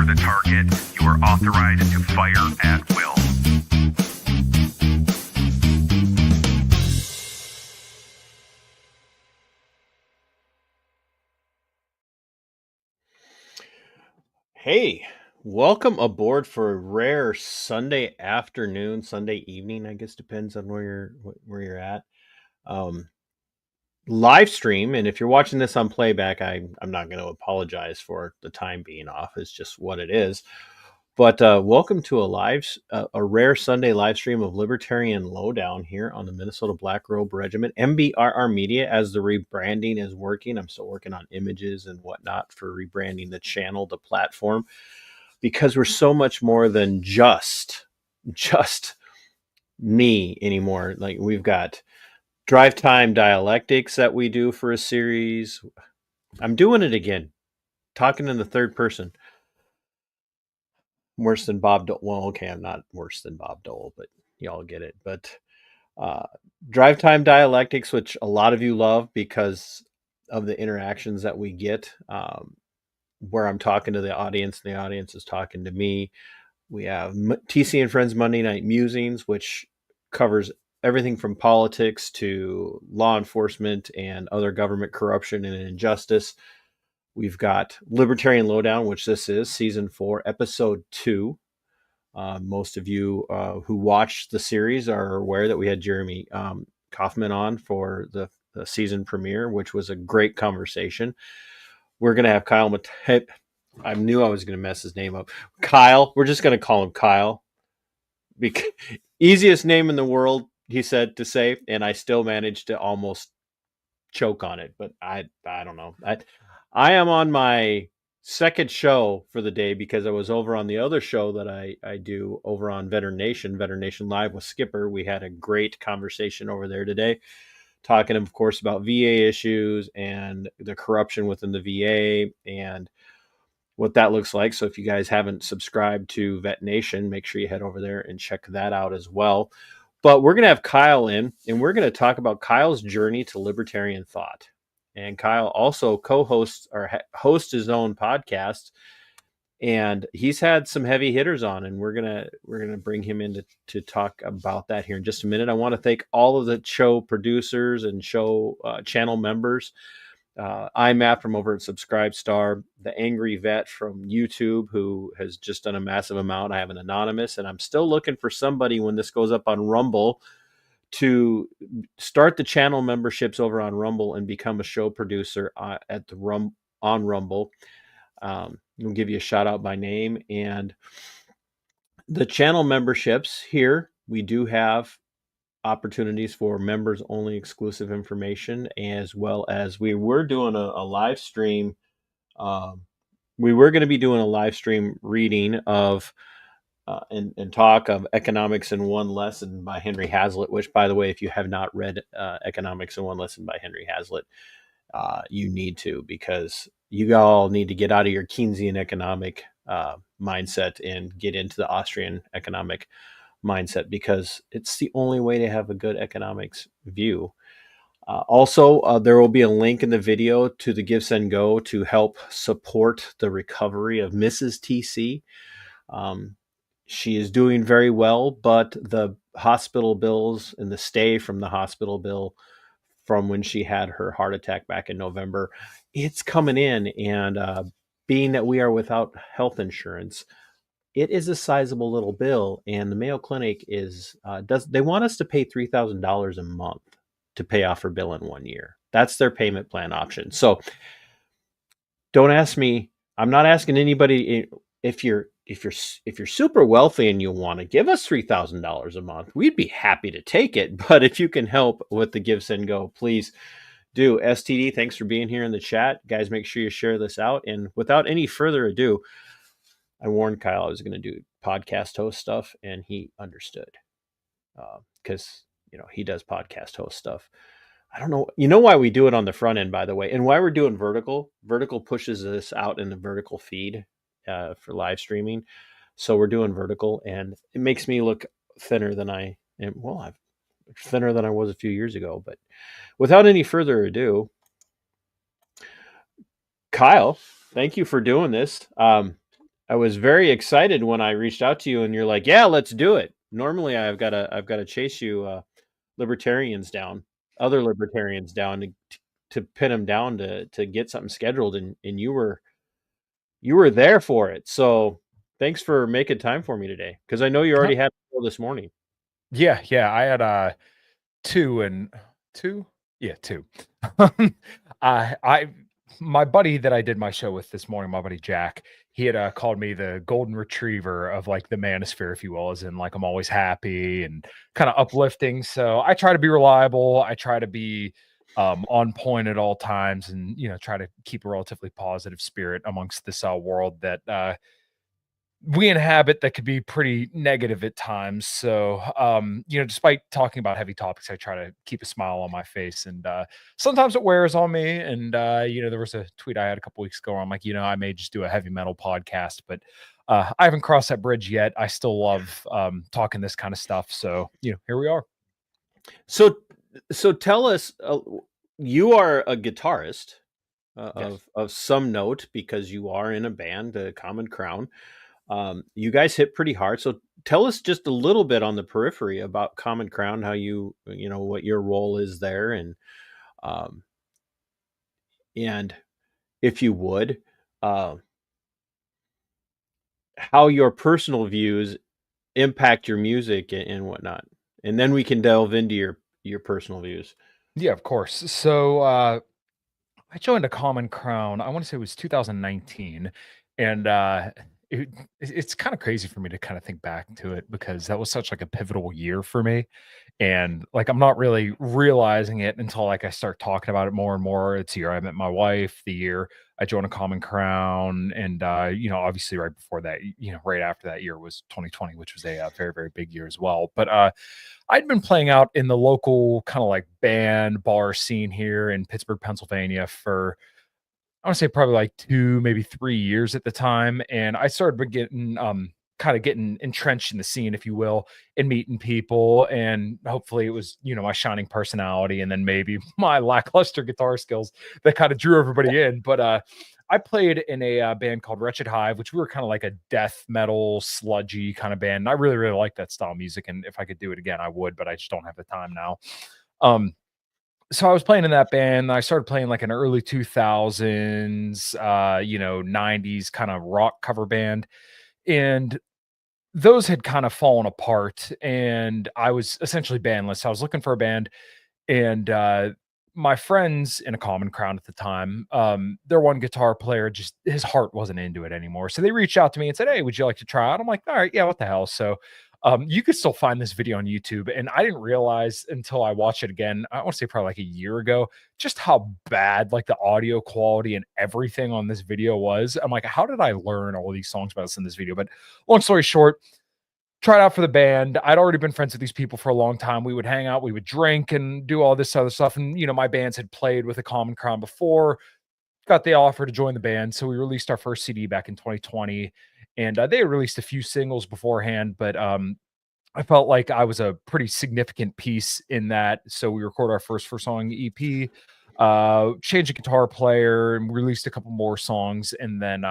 the target. You are authorized to fire at will. Hey, welcome aboard for a rare Sunday afternoon, Sunday evening, I guess depends on where you're at. Live stream, and if you're watching this on playback, I'm not going to apologize for the time being off. It's just what it is. But welcome to a rare Sunday live stream of Libertarian Lowdown here on the Minnesota Black Robe Regiment, MBRR Media. As the rebranding is working, I'm still working on images and whatnot for rebranding the channel, the platform, because we're so much more than just me anymore. Like, we've got drive time dialectics that we do for a series. I'm doing it again, talking in the third person. Worse than Bob Dole. Well, okay, I'm not worse than Bob Dole, but y'all get it. But drive time dialectics, which a lot of you love because of the interactions that we get, where I'm talking to the audience and the audience is talking to me. We have TC and Friends Monday Night Musings, which covers everything from politics to law enforcement and other government corruption and injustice. We've got Libertarian Lowdown, which this is season 4, episode 2. Most of you who watched the series are aware that we had Jeremy Kaufman on for the season premiere, which was a great conversation. We're going to have Kyle Matip. I knew I was going to mess his name up. Kyle. We're just going to call him Kyle. Easiest name in the world, he said, to say, and I still managed to almost choke on it. But I don't know. I am on my second show for the day because I was over on the other show that I do over on Veteran Nation Live with Skipper. We had a great conversation over there today, talking, of course, about VA issues and the corruption within the VA and what that looks like. So if you guys haven't subscribed to Vet Nation, make sure you head over there and check that out as well. But we're going to have Kyle in, and we're going to talk about Kyle's journey to libertarian thought. And Kyle also co-hosts or hosts his own podcast, and he's had some heavy hitters on, and we're gonna bring him in to talk about that here in just a minute. I want to thank all of the show producers and show channel members. IMAP from over at Subscribestar, the Angry Vet from YouTube, who has just done a massive amount. I have an anonymous, and I'm still looking for somebody when this goes up on Rumble to start the channel memberships over on Rumble and become a show producer at the on Rumble. We'll give you a shout out by name. And the channel memberships here, we do have opportunities for members only exclusive information, as well as we were doing a live stream. We were going to be doing a live stream reading of and talk of Economics in One Lesson by Henry Hazlitt, which, by the way, if you have not read Economics in One Lesson by Henry Hazlitt, you need to, because you all need to get out of your Keynesian economic mindset and get into the Austrian economic mindset, because it's the only way to have a good economics view. Also, there will be a link in the video to the Give, Send, Go to help support the recovery of Mrs. TC. She is doing very well, but the hospital bills and the stay from the hospital bill from when she had her heart attack back in November, it's coming in. And being that we are without health insurance, it is a sizable little bill. And the Mayo Clinic they want us to pay $3,000 a month to pay off her bill in 1 year. That's their payment plan option. So don't ask me. I'm not asking anybody if you're super wealthy and you want to give us $3,000 a month, we'd be happy to take it. But if you can help with the Give, Send, Go, please do. STD, thanks for being here in the chat. Guys, make sure you share this out. And without any further ado, I warned Kyle I was going to do podcast host stuff, and he understood, because he does podcast host stuff. I don't know. You know why we do it on the front end, by the way, and why we're doing vertical. Vertical pushes this out in the vertical feed for live streaming. So we're doing vertical, and it makes me look thinner than I'm thinner than I was a few years ago. But without any further ado, Kyle, thank you for doing this. I was very excited when I reached out to you, and you're like, "Yeah, let's do it." Normally, I've got to chase you libertarians down, other libertarians down to pin them down to get something scheduled, and you were there for it. So thanks for making time for me today, because I know you Huh? already had a show this morning. Yeah, I had, 2 and 2? Yeah, 2. I my buddy that I did my show with this morning, my buddy Jack, he had, called me the golden retriever of, like, the manosphere, if you will, as in, like, I'm always happy and kinda uplifting, so I try to be reliable, I try to be, on point at all times and, try to keep a relatively positive spirit amongst this, world that, we inhabit that could be pretty negative at times. So, despite talking about heavy topics, I try to keep a smile on my face, and sometimes it wears on me. And there was a tweet I had a couple weeks ago where I'm like, I may just do a heavy metal podcast, but I haven't crossed that bridge yet. I still love talking this kind of stuff. So, here we are. So so tell us, you are a guitarist Yes. of some note because you are in a band, the Common Crown. You guys hit pretty hard. So tell us just a little bit on the periphery about Common Crown, how what your role is there, um, and if you would, uh, how your personal views impact your music and whatnot, and then we can delve into your personal views. Yeah, of course. So, I joined a Common Crown, I wanna say it was 2019, and, it it's kinda crazy for me to kinda think back to it because that was such, like, a pivotal year for me, and, like, I'm not really realizing it until, like, I start talking about it more and more. It's the year I met my wife, the year I joined a Common Crown, and, obviously, right before that, right after that year was 2020, which was a, very, very big year as well, but, I'd been playing out in the local kind of like band bar scene here in Pittsburgh, Pennsylvania for I want to say probably like 2, maybe 3 years at the time. And I started getting kind of getting entrenched in the scene, if you will, and meeting people. And hopefully it was, my shining personality and then maybe my lackluster guitar skills that kind of drew everybody in. But I played in a band called Wretched Hive, which we were kind of like a death metal, sludgy kind of band. And I really, really like that style of music. And if I could do it again, I would, but I just don't have the time now. Um, so I was playing in that band. I started playing like an early 2000s, 90s kind of rock cover band. And those had kind of fallen apart. And I was essentially bandless. I was looking for a band and my friends in a Common Crown at the time, their one guitar player just his heart wasn't into it anymore. So they reached out to me and said, "Hey, would you like to try out?" I'm like, "All right, yeah, what the hell?" So you could still find this video on YouTube, and I didn't realize until I watched it again. I want to say probably like a year ago, just how bad like the audio quality and everything on this video was. I'm like, how did I learn all these songs about this in this video? But long story short, tried out for the band. I'd already been friends with these people for a long time. We would hang out, we would drink and do all this other stuff. And, my bands had played with a Common Crown before, got the offer to join the band. So we released our first CD back in 2020. And they had released a few singles beforehand, but I felt like I was a pretty significant piece in that. So we recorded our first song EP, changed a guitar player, and released a couple more songs. And then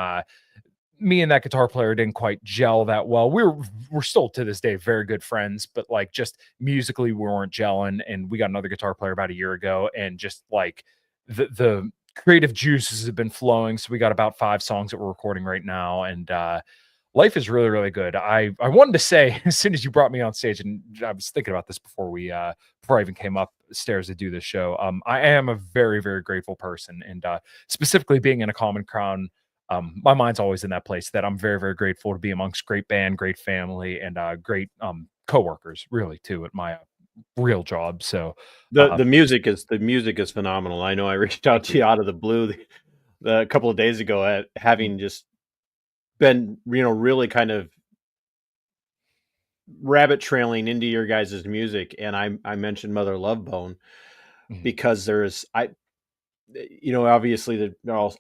me and that guitar player didn't quite gel that well. We're still to this day very good friends, but like just musically we weren't gelling. And we got another guitar player about a year ago, and just like the creative juices have been flowing. So we got about 5 songs that we're recording right now, and life is really, really good. I wanted to say as soon as you brought me on stage, and I was thinking about this before I even came upstairs to do this show. I am a very, very grateful person, and specifically being in a Common Crown, my mind's always in that place that I'm very, very grateful to be amongst great band, great family, and great coworkers, really too, at my real job. So, The music is phenomenal. I know I reached out thank to you. you out of the blue a couple of days ago, at Mhm, having just been really kind of rabbit trailing into your guys' music, and I mentioned Mother Love Bone mhm. because obviously there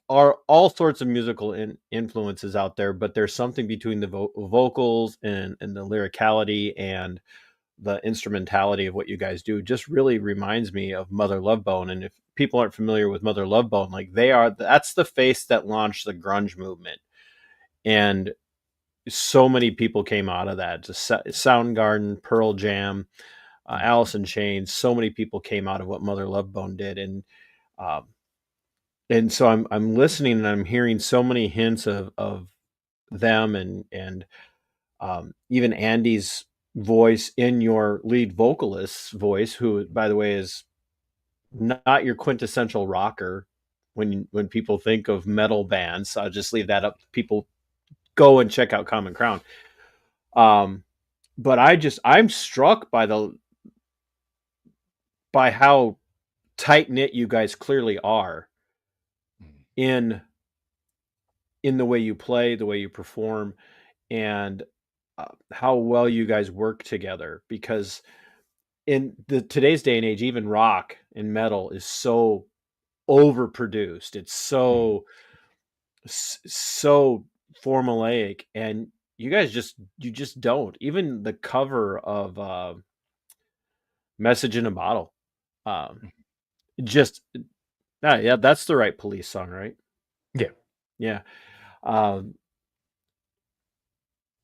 are all sorts of musical influences out there, but there's something between the vocals and the lyricality and the instrumentality of what you guys do just really reminds me of Mother Love Bone. And if people aren't familiar with Mother Love Bone, like, that's the face that launched the grunge movement. And so many people came out of that. Just Soundgarden, Pearl Jam, Alice in Chains. So many people came out of what Mother Love Bone did, um, and so I'm listening and I'm hearing so many hints of them and even Andy's voice in your lead vocalist's voice, who, by the way, is not your quintessential rocker. When people think of metal bands, I'll just leave that up. People go and check out Common Crown. But I'm struck by how tight knit you guys clearly are in the way you play, the way you perform, and how well you guys work together. Because in today's day and age, even rock and metal is so overproduced. It's so formulaic, and you guys just don't. Even the cover of Message in a Bottle, just yeah, that's the right Police song, right? Yeah.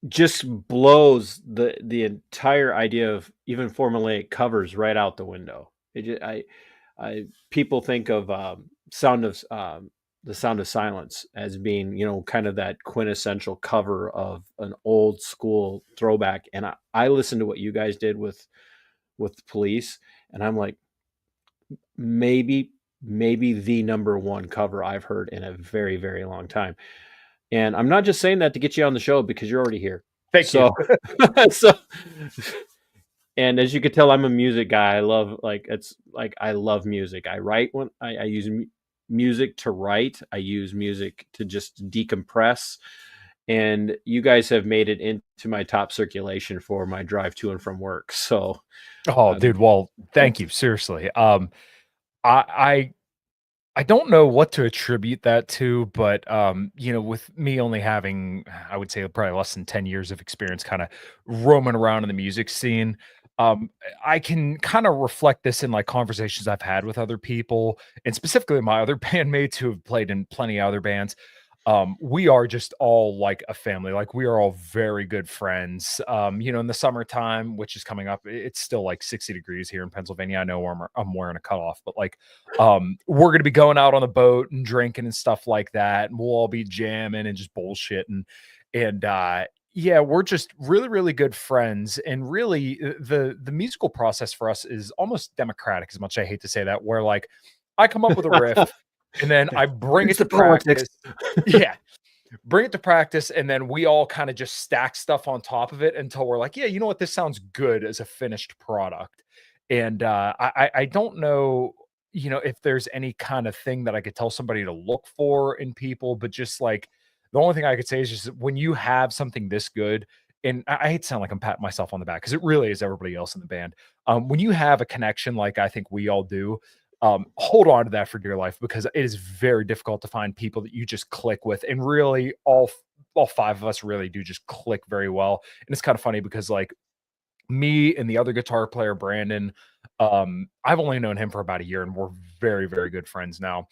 Just blows the entire idea of even formulaic covers right out the window. People think of the Sound of Silence as being, kind of that quintessential cover of an old school throwback. And I listened to what you guys did with Police, and I'm like, maybe the number one cover I've heard in a very, very long time. And I'm not just saying that to get you on the show, because you're already here. Thank you. So, and as you could tell, I'm a music guy. I love I love music. I write when I use music to write. I use music to just decompress. And you guys have made it into my top circulation for my drive to and from work. So, dude, well, thank you. Seriously. I don't know what to attribute that to, but with me only having, I would say, probably less than 10 years of experience kind of roaming around in the music scene, I can kind of reflect this in like conversations I've had with other people, and specifically my other bandmates who have played in plenty of other bands. We are just all like a family. Like, we are all very good friends. In the summertime, which is coming up, it's still like 60 degrees here in Pennsylvania. I know I'm wearing a cutoff, but like, we're going to be going out on the boat and drinking and stuff like that. And we'll all be jamming and just bullshitting. And, yeah, we're just really, really good friends. And really the musical process for us is almost democratic, as much as I hate to say that, where like I come up with a riff, and then I bring it to practice. Yeah. Bring it to practice, and then we all kind of just stack stuff on top of it until we're like, yeah, you know what? This sounds good as a finished product. And I don't know, if there's any kind of thing that I could tell somebody to look for in people, but just like the only thing I could say is just when you have something this good, and I hate to sound like I'm patting myself on the back, because it really is everybody else in the band. When you have a connection like I think we all do, hold on to that for dear life, because it is very difficult to find people that you just click with. And really all five of us really do just click very well. And it's kind of funny because like me and the other guitar player, Brandon, I've only known him for about a year, and we're very, very good friends now.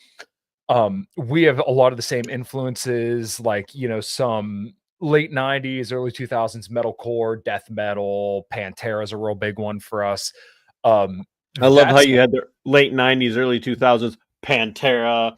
We have a lot of the same influences, like, some late 90s, early 2000s metalcore, death metal. Pantera is a real big one for us. I love how you had the late 90s, early 2000s Pantera.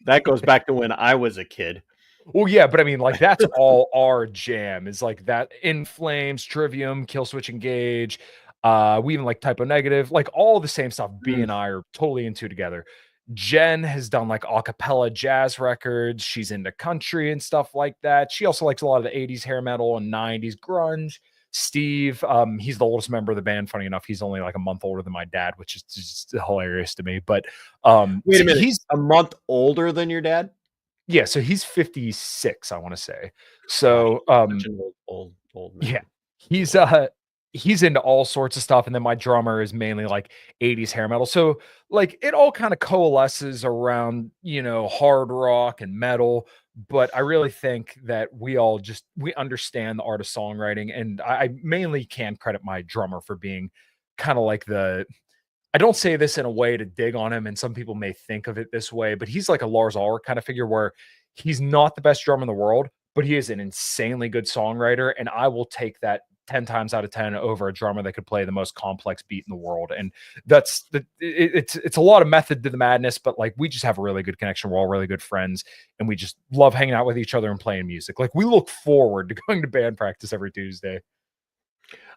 That goes back to when I was a kid. Well, yeah, but I mean, like, that's all our jam, is like that In Flames, Trivium, Killswitch Engage. We even like Typo Negative, like all the same stuff. B and I are totally into together. Jen has done like a cappella jazz records. She's into country and stuff like that. She also likes a lot of the 80s hair metal and 90s grunge. Steve, he's the oldest member of the band. Funny enough, he's only like a month older than my dad, which is just hilarious to me. But wait a minute, he's a month older than your dad? Yeah, so he's 56, I want to say. So such an old man. Yeah, he's into all sorts of stuff, and then my drummer is mainly like 80s hair metal. So like it all kind of coalesces around, hard rock and metal. But I really think that we understand the art of songwriting, and I mainly can credit my drummer for being kind of like I don't say this in a way to dig on him, and some people may think of it this way, but he's like a Lars Ulrich kind of figure, where he's not the best drummer in the world, but he is an insanely good songwriter, and I will take that 10 times out of 10 over a drummer that could play the most complex beat in the world. And it's a lot of method to the madness, but like we just have a really good connection. We're all really good friends, and we just love hanging out with each other and playing music. Like we look forward to going to band practice every Tuesday.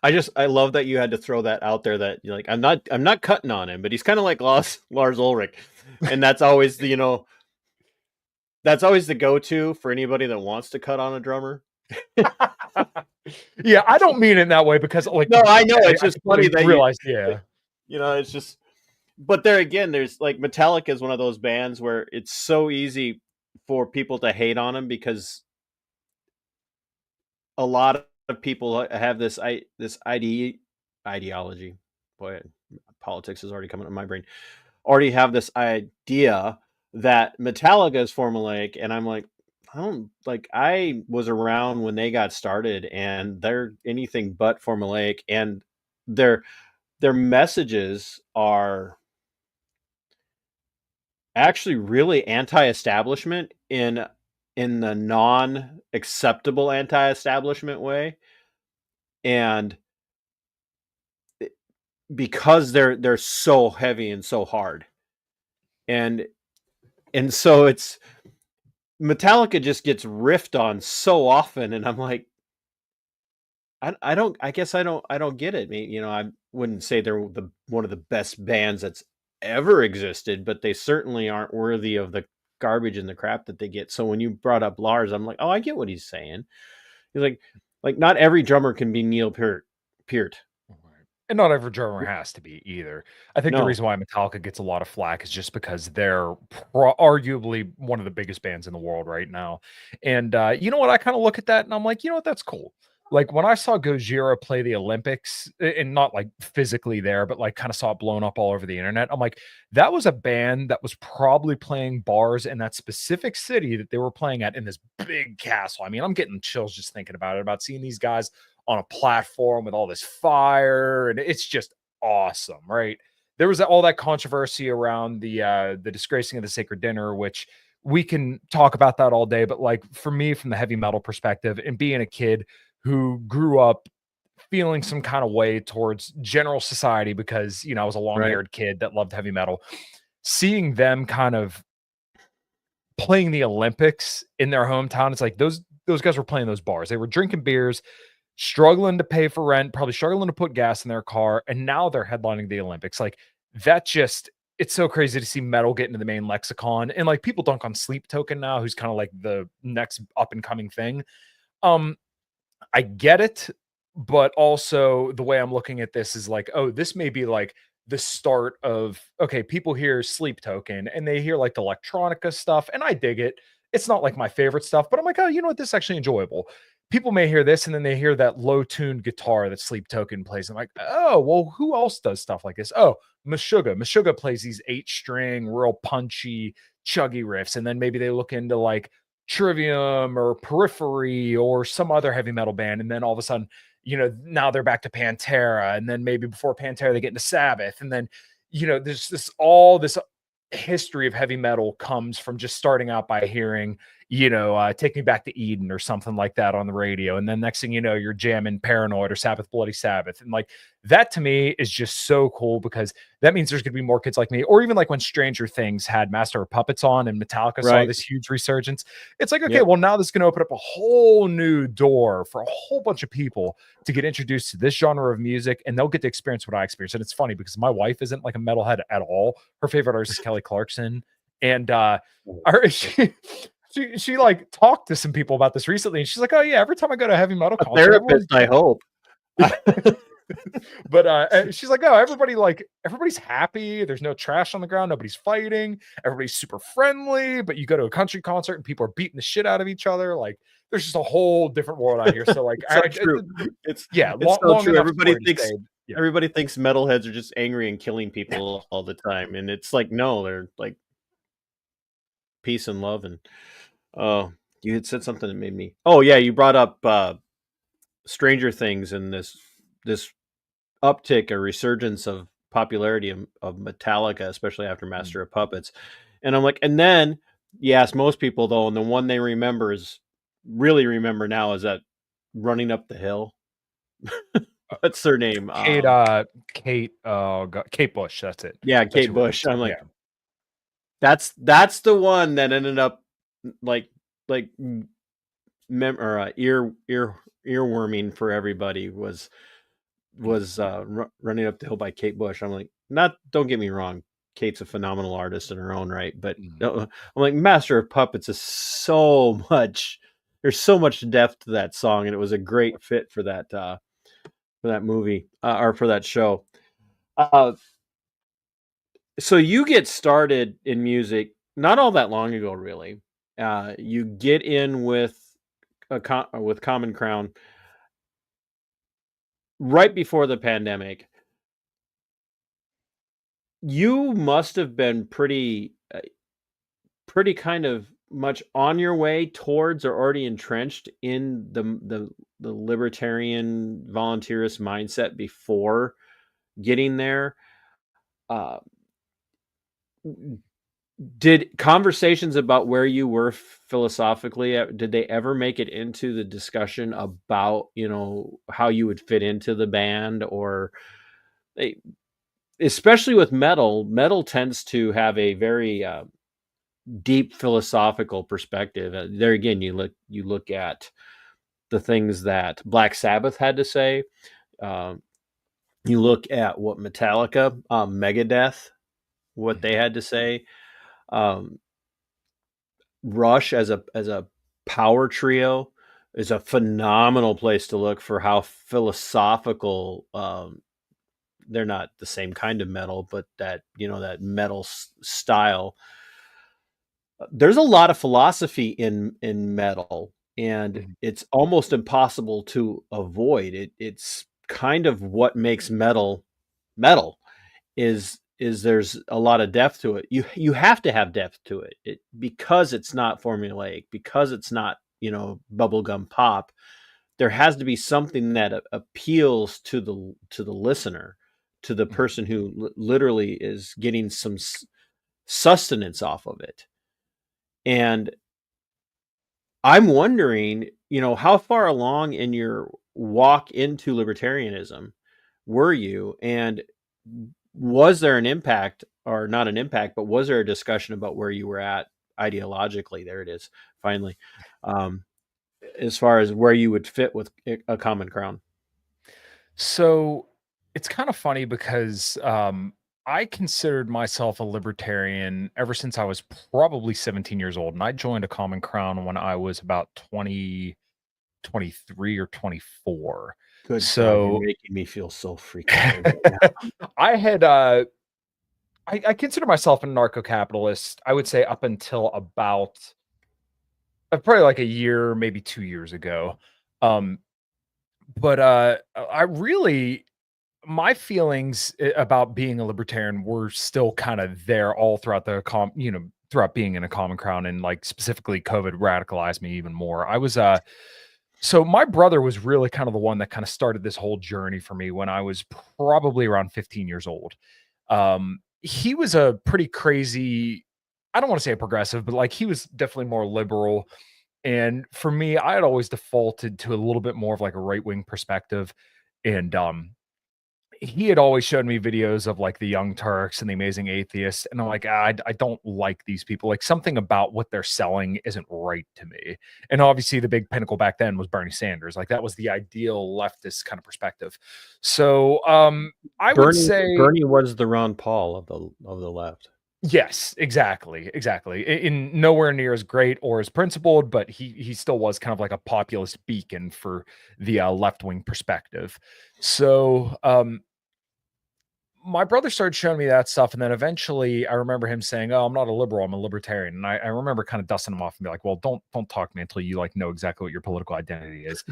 I love that you had to throw that out there, that you're like, I'm not cutting on him, but he's kind of like Lars Ulrich. And that's always the, that's always the go-to for anybody that wants to cut on a drummer. Yeah, I don't mean it in that way, because like, no, I know, it's just funny that realized, yeah, it's just, but there again, there's like Metallica is one of those bands where it's so easy for people to hate on them, because a lot of people have this ideology. Boy, politics is already coming up in my brain. Already have this idea that Metallica is formulaic, and I'm like, I was around when they got started, and they're anything but formulaic, and their messages are actually really anti-establishment in the non-acceptable anti-establishment way, and because they're so heavy and so hard, and so it's Metallica just gets riffed on so often, and I'm like, I guess I don't get it. I mean, I wouldn't say they're one of the best bands that's ever existed, but they certainly aren't worthy of the garbage and the crap that they get. So when you brought up Lars, I'm like, oh, I get what he's saying. He's like not every drummer can be Neil Peart. and not every drummer has to be either. I think the No. reason why Metallica gets a lot of flack is just because they're arguably one of the biggest bands in the world right now. And you know what? I kind of look at that and I'm like, you know what? That's cool. Like when I saw Gojira play the Olympics, and not like physically there, but like kind of saw it blown up all over the internet. I'm like, that was a band that was probably playing bars in that specific city that they were playing at in this big castle. I mean, I'm getting chills just thinking about it, about seeing these guys on a platform with all this fire, and it's just awesome, right? There was all that controversy around the disgracing of the sacred dinner, which we can talk about that all day, but like for me, from the heavy metal perspective, and being a kid who grew up feeling some kind of way towards general society because I was a long-haired kid that loved heavy metal, seeing them kind of playing the Olympics in their hometown, it's like those guys were playing those bars. They were drinking beers, struggling to pay for rent, probably struggling to put gas in their car, and now they're headlining the Olympics. Like that just, it's so crazy to see metal get into the main lexicon. And like people dunk on Sleep Token now, who's kind of like the next up and coming thing. I get it, but also the way I'm looking at this is like, oh, this may be like the start of, okay, people hear Sleep Token and they hear like the electronica stuff, and I dig it. It's not like my favorite stuff, but I'm like, oh, you know what? This is actually enjoyable. People may hear this and then they hear that low-tuned guitar that Sleep Token plays. I'm like, oh, well, who else does stuff like this? Oh, Meshuggah. Meshuggah plays these 8-string, real punchy, chuggy riffs. And then maybe they look into like Trivium or Periphery or some other heavy metal band, and then all of a sudden, now they're back to Pantera, and then maybe before Pantera they get into Sabbath, and then there's this history of heavy metal comes from just starting out by hearing Take Me Back to Eden or something like that on the radio, and then next thing you know, you're jamming Paranoid or Sabbath Bloody Sabbath, and like that to me is just so cool, because that means there's going to be more kids like me. Or even like when Stranger Things had Master of Puppets on and Metallica saw this huge resurgence, it's like, okay, well, now this is going to open up a whole new door for a whole bunch of people to get introduced to this genre of music, and they'll get to experience what I experienced. And it's funny because my wife isn't like a metalhead at all. Her favorite artist is Kelly Clarkson, and she like talked to some people about this recently, and she's like, oh yeah, every time I go to a heavy metal concert, therapist, I hope. But she's like, oh, everybody's happy. There's no trash on the ground. Nobody's fighting. Everybody's super friendly. But you go to a country concert and people are beating the shit out of each other. Like there's just a whole different world out here. So like, true. It's long so true. Everybody thinks metalheads are just angry and killing people all the time, and it's like, no, they're like peace and love. And you had said something that made me. Oh yeah, you brought up Stranger Things and this uptick, a resurgence of popularity of Metallica, especially after Master of Puppets. And I'm like, and then you ask most people though, and the one they remember is really remember now is that Running Up the Hill. What's her name? Kate, oh god, Kate Bush. That's it. Yeah, That's Kate who it Bush. is. I'm like, Yeah. that's the one that ended up like earworming for everybody was Running Up the Hill by Kate Bush. I'm like, don't get me wrong, Kate's a phenomenal artist in her own right, but I'm like, Master of Puppets is so much. There's so much depth to that song, and it was a great fit for that movie or for that show. So you get started in music not all that long ago, really. You get in with Common Crown right before the pandemic. You must have been pretty kind of much on your way towards or already entrenched in the libertarian volunteerist mindset before getting there. Uh, did conversations about where you were philosophically, did they ever make it into the discussion about, how you would fit into the band? Or especially with metal tends to have a very deep philosophical perspective. There again, you look at the things that Black Sabbath had to say. You look at what Metallica, Megadeth, what they had to say. Rush as a power trio is a phenomenal place to look for how philosophical. They're not the same kind of metal, but that that metal style. There's a lot of philosophy in metal, and it's almost impossible to avoid it. It's kind of what makes metal is there's a lot of depth to it. You have to have depth to it because it's not formulaic, because it's not bubblegum pop. There has to be something that appeals to the listener, to the person who literally is getting some sustenance off of it. And I'm wondering, how far along in your walk into libertarianism were you? And was there an impact, or not an impact, but was there a discussion about where you were at ideologically? There it is, finally. As far as where you would fit with a Common Crown. So it's kind of funny because I considered myself a libertarian ever since I was probably 17 years old. And I joined a Common Crown when I was about 23 or 24. Good. So God, you're making me feel so freaking old right now. I had I consider myself a anarcho-capitalist, I would say up until about probably like a year, maybe 2 years ago. But I really my feelings about being a libertarian were still kind of there all throughout throughout being in a Common Crown, and like specifically COVID radicalized me even more. I was so my brother was really kind of the one that kind of started this whole journey for me when I was probably around 15 years old. He was a pretty crazy, I don't want to say a progressive, but like he was definitely more liberal. And for me, I had always defaulted to a little bit more of like a right-wing perspective. And he had always showed me videos of like the Young Turks and the Amazing Atheists, and I'm like, I don't like these people. Like something about what they're selling isn't right to me. And obviously, the big pinnacle back then was Bernie Sanders. Like that was the ideal leftist kind of perspective. So I would say Bernie was the Ron Paul of the left. Yes, exactly. In nowhere near as great or as principled, but he still was kind of like a populist beacon for the left-wing perspective. So my brother started showing me that stuff, and then eventually I remember him saying, "Oh, I'm not a liberal, I'm a libertarian." And I remember kind of dusting him off and be like, "Well, don't talk to me until you like know exactly what your political identity is."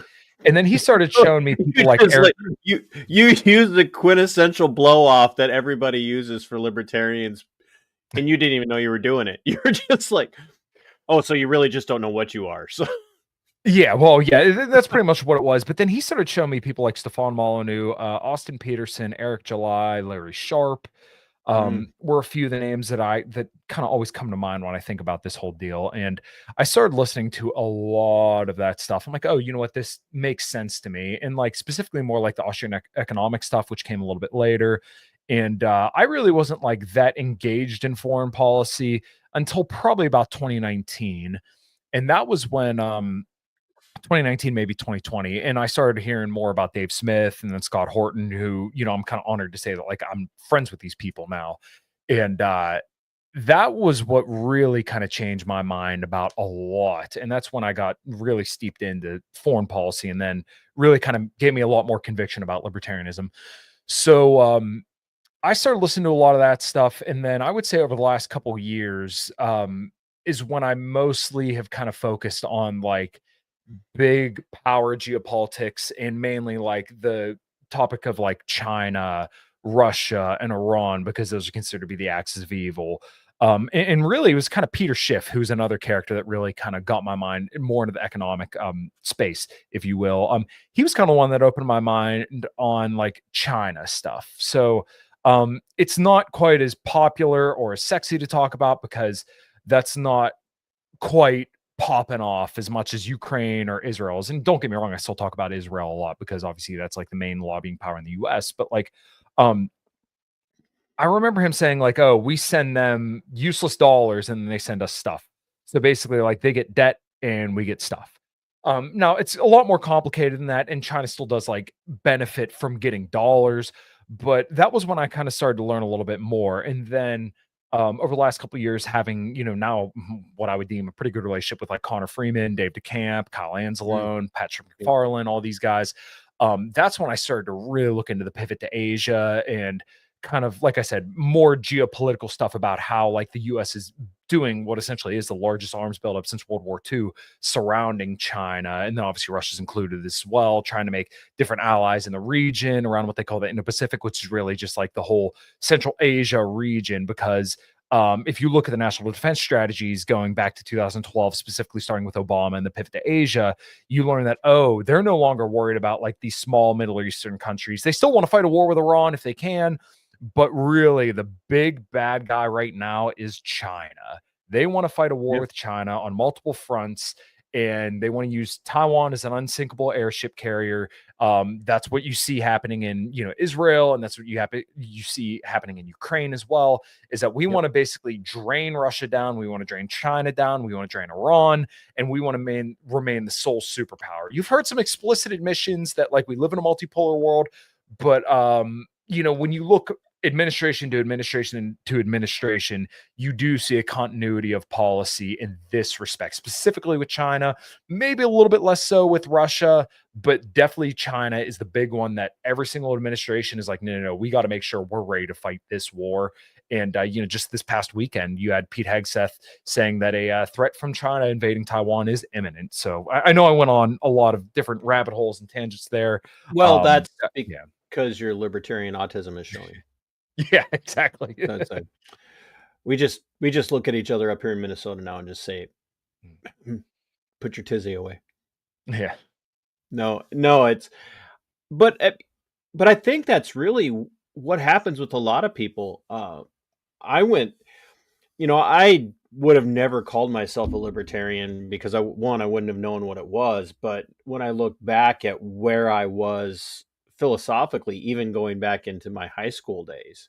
And then he started showing me people like Eric. You use the quintessential blow off that everybody uses for libertarians, and you didn't even know you were doing it. You were just like, "Oh, so you really just don't know what you are." So Yeah, well, yeah, that's pretty much what it was. But then he started showing me people like Stefan Molyneux, Austin Peterson, Eric July, Larry Sharp, were a few of the names that kind of always come to mind when I think about this whole deal. And I started listening to a lot of that stuff. I'm like, oh, you know what? This makes sense to me. And like specifically more like the Austrian economic stuff, which came a little bit later. And I really wasn't like that engaged in foreign policy until probably about 2019. And that was when 2019, maybe 2020. And I started hearing more about Dave Smith and then Scott Horton, who, I'm kind of honored to say that like I'm friends with these people now. And that was what really kind of changed my mind about a lot. And that's when I got really steeped into foreign policy and then really kind of gave me a lot more conviction about libertarianism. So I started listening to a lot of that stuff. And then I would say over the last couple of years is when I mostly have kind of focused on like big power geopolitics and mainly like the topic of like China, Russia, and Iran, because those are considered to be the axis of evil. And really, it was kind of Peter Schiff, who's another character that really kind of got my mind more into the economic space, if you will. He was kind of one that opened my mind on like China stuff. So it's not quite as popular or as sexy to talk about because that's not quite popping off as much as Ukraine or Israel is. And don't get me wrong, I still talk about Israel a lot because obviously that's like the main lobbying power in the US. But like, I remember him saying like, oh, we send them useless dollars and then they send us stuff. So basically like they get debt and we get stuff. Now it's a lot more complicated than that. And China still does like benefit from getting dollars. But that was when I kind of started to learn a little bit more. And then over the last couple of years, having now what I would deem a pretty good relationship with like Connor Freeman, Dave DeCamp, Kyle Anzalone, Patrick McFarlane, all these guys. That's when I started to really look into the pivot to Asia and kind of, like I said, more geopolitical stuff about how like the U.S. is doing what essentially is the largest arms buildup since World War II surrounding China. And then obviously Russia's included as well, trying to make different allies in the region around what they call the Indo-Pacific, which is really just like the whole Central Asia region. Because if you look at the national defense strategies going back to 2012, specifically starting with Obama and the pivot to Asia, you learn that, oh, they're no longer worried about like these small Middle Eastern countries. They still want to fight a war with Iran if they can. But really, the big bad guy right now is China. They want to fight a war with China on multiple fronts, and they want to use Taiwan as an unsinkable airship carrier. That's what you see happening in Israel, and that's what you see happening in Ukraine as well. Is that we want to basically drain Russia down, we want to drain China down, we want to drain Iran, and we want to remain the sole superpower. You've heard some explicit admissions that like we live in a multipolar world, but when you look administration to administration to administration, you do see a continuity of policy in this respect, specifically with China, maybe a little bit less so with Russia, but definitely China is the big one that every single administration is like, no, we got to make sure we're ready to fight this war. And, just this past weekend, you had Pete Hegseth saying that a threat from China invading Taiwan is imminent. So I know I went on a lot of different rabbit holes and tangents there. Well, that's because your libertarian autism is showing. Yeah, exactly. We just look at each other up here in Minnesota now and just say, "Put your tizzy away." Yeah. No, it's, but I think that's really what happens with a lot of people. I would have never called myself a libertarian because I wouldn't have known what it was. But when I look back at where I was philosophically, even going back into my high school days,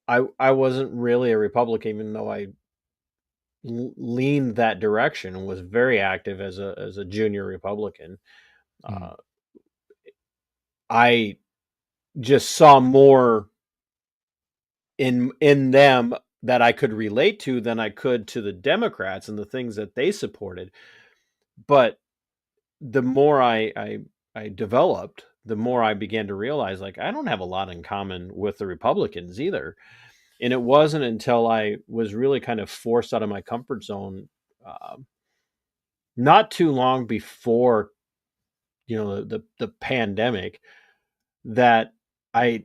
I wasn't really a Republican, even though I leaned that direction and was very active as a junior Republican. I just saw more in them that I could relate to than I could to the Democrats and the things that they supported. But the more I developed, the more I began to realize, like, I don't have a lot in common with the Republicans either. And it wasn't until I was really kind of forced out of my comfort zone, not too long before, the pandemic, that I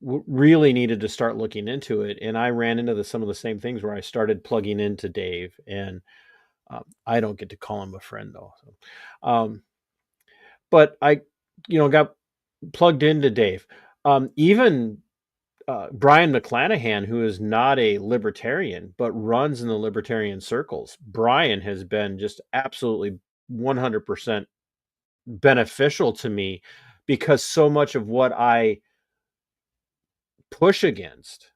really needed to start looking into it. And I ran into some of the same things where I started plugging into Dave, and I don't get to call him a friend though. So, but I, got plugged into Dave. Even Brian McClanahan, who is not a libertarian but runs in the libertarian circles. Brian has been just absolutely 100% beneficial to me, because so much of what I push against,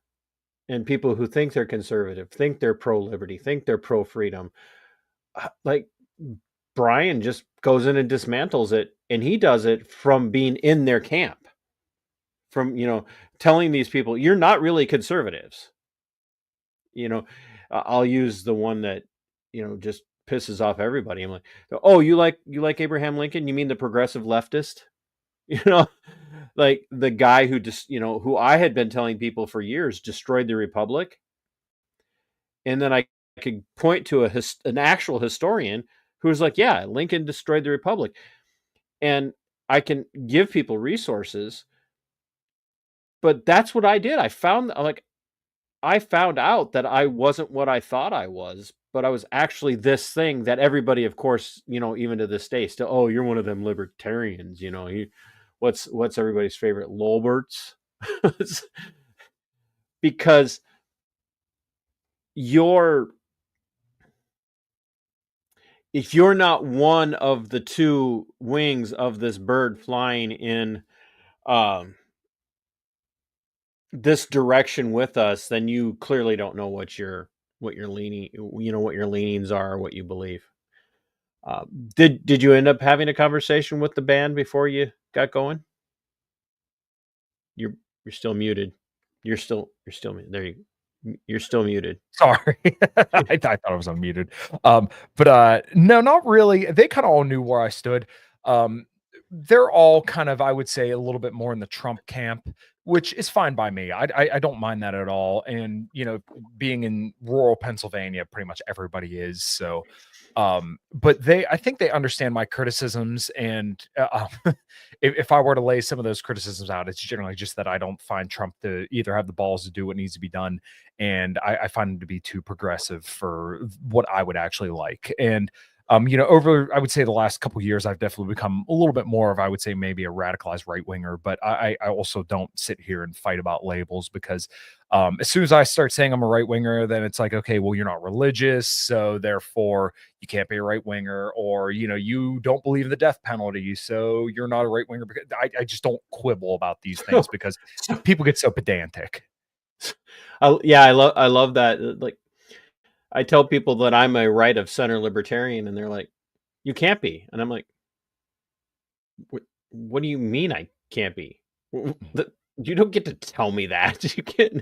and people who think they're conservative, think they're pro-liberty, think they're pro-freedom, like Brian just goes in and dismantles it, and he does it from being in their camp, from, telling these people, you're not really conservatives. I'll use the one that, just pisses off everybody. I'm like, oh, you like Abraham Lincoln? You mean the progressive leftist? Like the guy who just, who I had been telling people for years destroyed the republic. And then I could point to an actual historian who was like, yeah, Lincoln destroyed the republic. And I can give people resources, but that's what I did. I found out that I wasn't what I thought I was, but I was actually this thing that everybody, of course, even to this day, still, oh, you're one of them libertarians, what's everybody's favorite, Lolberts? Because if you're not one of the two wings of this bird flying in this direction with us, then you clearly don't know what your leaning, what your leanings are, what you believe. Did you end up having a conversation with the band before you got going? You're still muted. You're still muted. There you're still muted. Sorry. I thought I was unmuted. But no, not really. They kind of all knew where I stood. They're all kind of, I would say, a little bit more in the Trump camp, which is fine by me. I don't mind that at all. And, being in rural Pennsylvania, pretty much everybody is. So, but I think they understand my criticisms. And if I were to lay some of those criticisms out, it's generally just that I don't find Trump to either have the balls to do what needs to be done. And I find him to be too progressive for what I would actually like. And over, I would say, the last couple of years, I've definitely become a little bit more of, I would say, maybe a radicalized right winger. But I also don't sit here and fight about labels, because as soon as I start saying I'm a right winger, then it's like, okay, well, you're not religious, so therefore you can't be a right winger, or you don't believe in the death penalty, so you're not a right winger. Because I just don't quibble about these things because people get so pedantic. I love that. Like, I tell people that I'm a right of center libertarian, and they're like, you can't be. And I'm like, what do you mean I can't be? You don't get to tell me that. You can.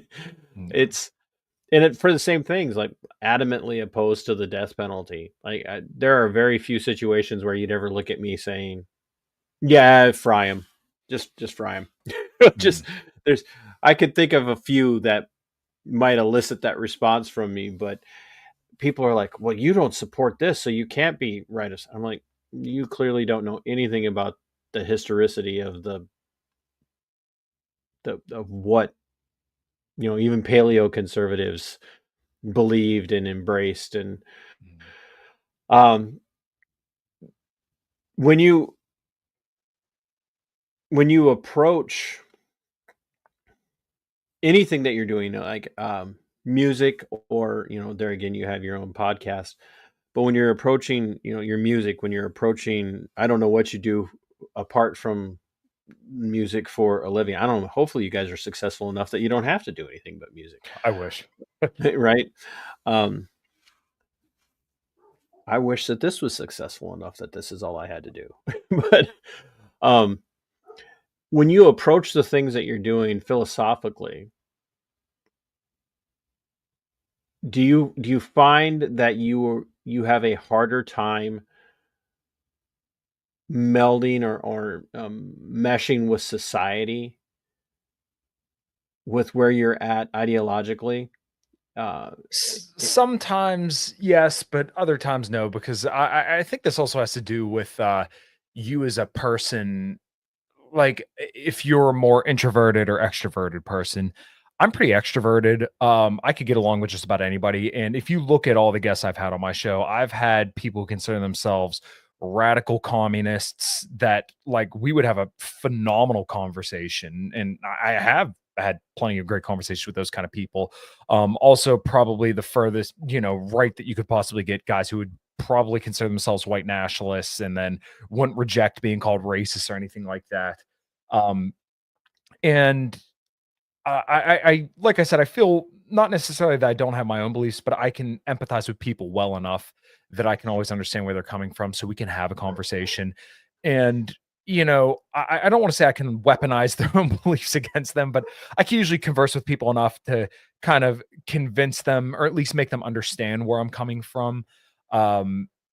For the same things, like adamantly opposed to the death penalty. Like, there are very few situations where you'd ever look at me saying, yeah, fry him. Just fry him. I could think of a few that might elicit that response from me, but people are like, well, you don't support this, so you can't be right. I'm like, you clearly don't know anything about the historicity of of what, even paleo conservatives believed and embraced. And when you approach anything that you're doing, like music, or there again, you have your own podcast, but when you're approaching your music, when you're approaching, I don't know what you do apart from music for a living. I don't know, hopefully you guys are successful enough that you don't have to do anything but music. I wish. Right. I wish that this was successful enough that this is all I had to do. But when you approach the things that you're doing philosophically, do you find that you have a harder time melding or meshing with society, with where you're at ideologically? Sometimes yes, but other times no, because I think this also has to do with you as a person. Like, if you're a more introverted or extroverted person, I'm pretty extroverted. I could get along with just about anybody. And if you look at all the guests I've had on my show, I've had people who consider themselves radical communists that, like, we would have a phenomenal conversation. And I have had plenty of great conversations with those kind of people. Also probably the furthest, right that you could possibly get, guys who would probably consider themselves white nationalists and then wouldn't reject being called racist or anything like that. And I like I said, I feel not necessarily that I don't have my own beliefs, but I can empathize with people well enough that I can always understand where they're coming from, so we can have a conversation. And I don't want to say I can weaponize their own beliefs against them, but I can usually converse with people enough to kind of convince them, or at least make them understand where I'm coming from.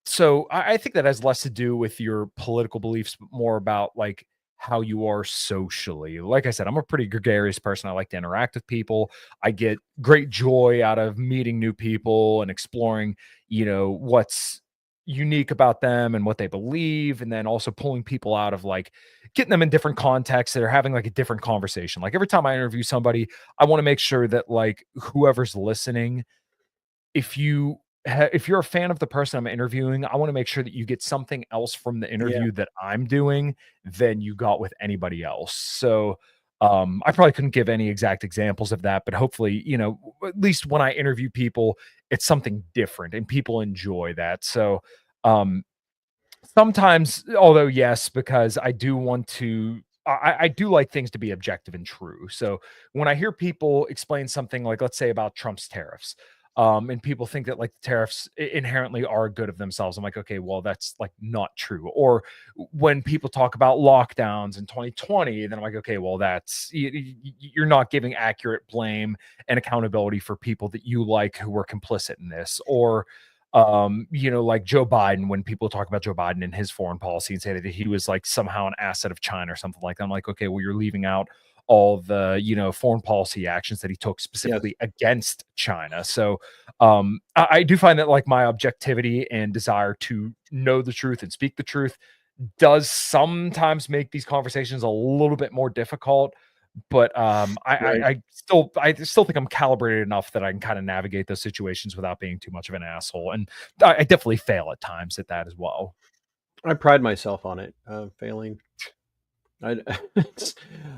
So I think that has less to do with your political beliefs, but more about like how you are socially. Like I said, I'm a pretty gregarious person. I like to interact with people. I get great joy out of meeting new people and exploring, what's unique about them and what they believe. And then also pulling people out of like getting them in different contexts that are having like a different conversation. Like every time I interview somebody, I want to make sure that like whoever's listening, if if you're a fan of the person I'm interviewing, I want to make sure that you get something else from the interview that I'm doing than you got with anybody else. So I probably couldn't give any exact examples of that, but hopefully, at least when I interview people, it's something different and people enjoy that. So um sometimes, although yes, because I do want to I do like things to be objective and true. So when I hear people explain something like, let's say, about Trump's tariffs, and people think that like the tariffs inherently are good of themselves, I'm like, okay, well, that's like not true. Or when people talk about lockdowns in 2020, then I'm like, okay, well, you're not giving accurate blame and accountability for people that you like who were complicit in this. Or like Joe Biden, when people talk about Joe Biden and his foreign policy and say that he was like somehow an asset of China or something like that, I'm like, okay, well, you're leaving out all the, foreign policy actions that he took specifically against China. So I do find that like my objectivity and desire to know the truth and speak the truth does sometimes make these conversations a little bit more difficult. But I still think I'm calibrated enough that I can kind of navigate those situations without being too much of an asshole. And I definitely fail at times at that as well. I pride myself on it, failing. I, it's,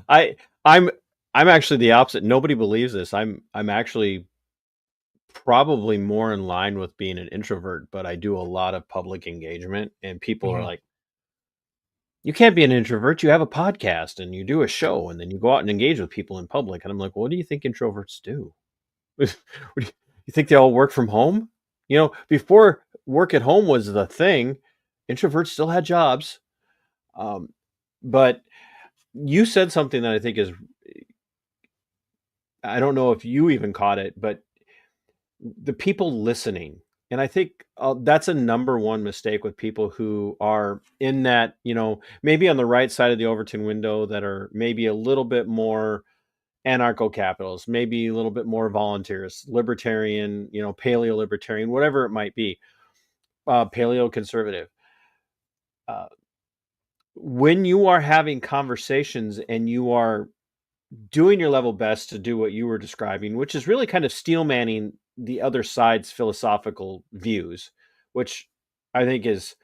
I, I'm, I'm actually the opposite. Nobody believes this. I'm actually probably more in line with being an introvert, but I do a lot of public engagement, and people are Mhm. like, "You can't be an introvert. You have a podcast and you do a show, and then you go out and engage with people in public." And I'm like, "What do you think introverts do? What do you think they all work from home? Before work at home was the thing, introverts still had jobs." Um, but you said something that I think is, I don't know if you even caught it, but the people listening. And I think that's a number one mistake with people who are in that, maybe on the right side of the Overton window, that are maybe a little bit more anarcho-capitalists, maybe a little bit more volunteers, libertarian, paleo-libertarian, whatever it might be, paleo-conservative. Uh, when you are having conversations and you are doing your level best to do what you were describing, which is really kind of steel manning the other side's philosophical views, which I think is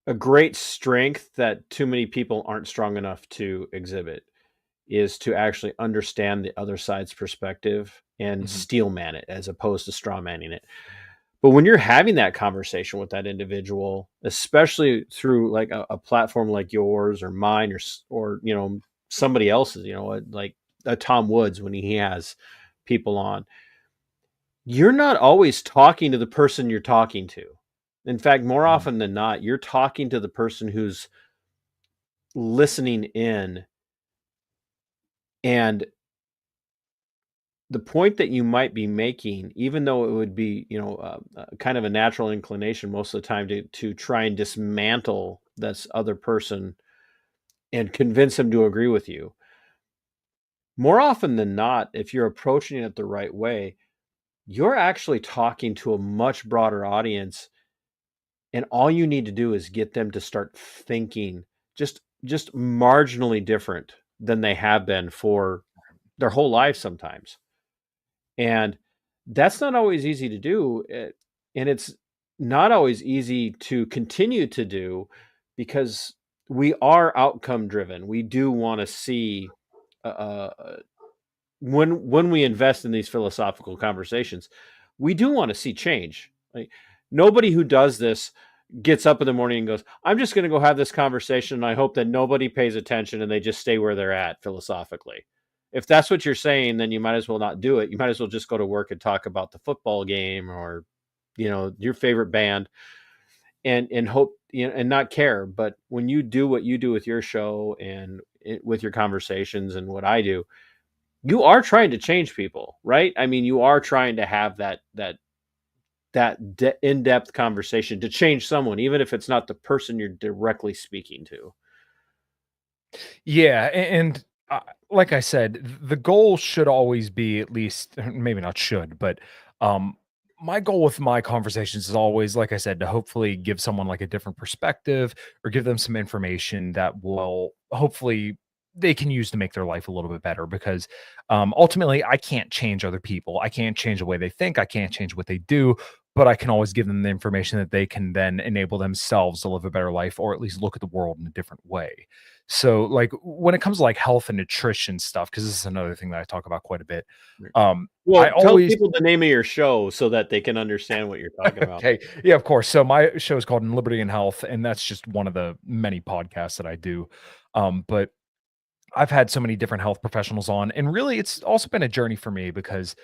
a great strength that too many people aren't strong enough to exhibit, is to actually understand the other side's perspective and Mhm. steel man it as opposed to straw manning it. But when you're having that conversation with that individual, especially through like a platform like yours or mine, or somebody else's, like a Tom Woods, when he has people on, you're not always talking to the person you're talking to. In fact, more Mhm. often than not, you're talking to the person who's listening in. And the point that you might be making, even though it would be, kind of a natural inclination most of the time to try and dismantle this other person and convince them to agree with you, more often than not, if you're approaching it the right way, you're actually talking to a much broader audience, and all you need to do is get them to start thinking just marginally different than they have been for their whole life sometimes. And that's not always easy to do. And it's not always easy to continue to do, because we are outcome driven. We do want to see when we invest in these philosophical conversations, we do want to see change. Like, nobody who does this gets up in the morning and goes, I'm just going to go have this conversation, and I hope that nobody pays attention and they just stay where they're at philosophically. If that's what you're saying, then you might as well not do it. You might as well just go to work and talk about the football game or, your favorite band, and hope, and not care. But when you do what you do with your show and with your conversations and what I do, you are trying to change people, right? I mean, you are trying to have that in-depth conversation to change someone, even if it's not the person you're directly speaking to. Yeah, and like I said, the goal should always be, at least, maybe not should, but my goal with my conversations is always, like I said, to hopefully give someone like a different perspective or give them some information that will hopefully they can use to make their life a little bit better. Because ultimately, I can't change other people. I can't change the way they think. I can't change what they do. But I can always give them the information that they can then enable themselves to live a better life, or at least look at the world in a different way. So, like, when it comes to like health and nutrition stuff, because this is another thing that I talk about quite a bit. Well, I tell always people the name of your show so that they can understand what you're talking about. Okay, yeah, of course. So my show is called In Liberty and Health, and that's just one of the many podcasts that I do. But I've had so many different health professionals on, and really, it's also been a journey for me because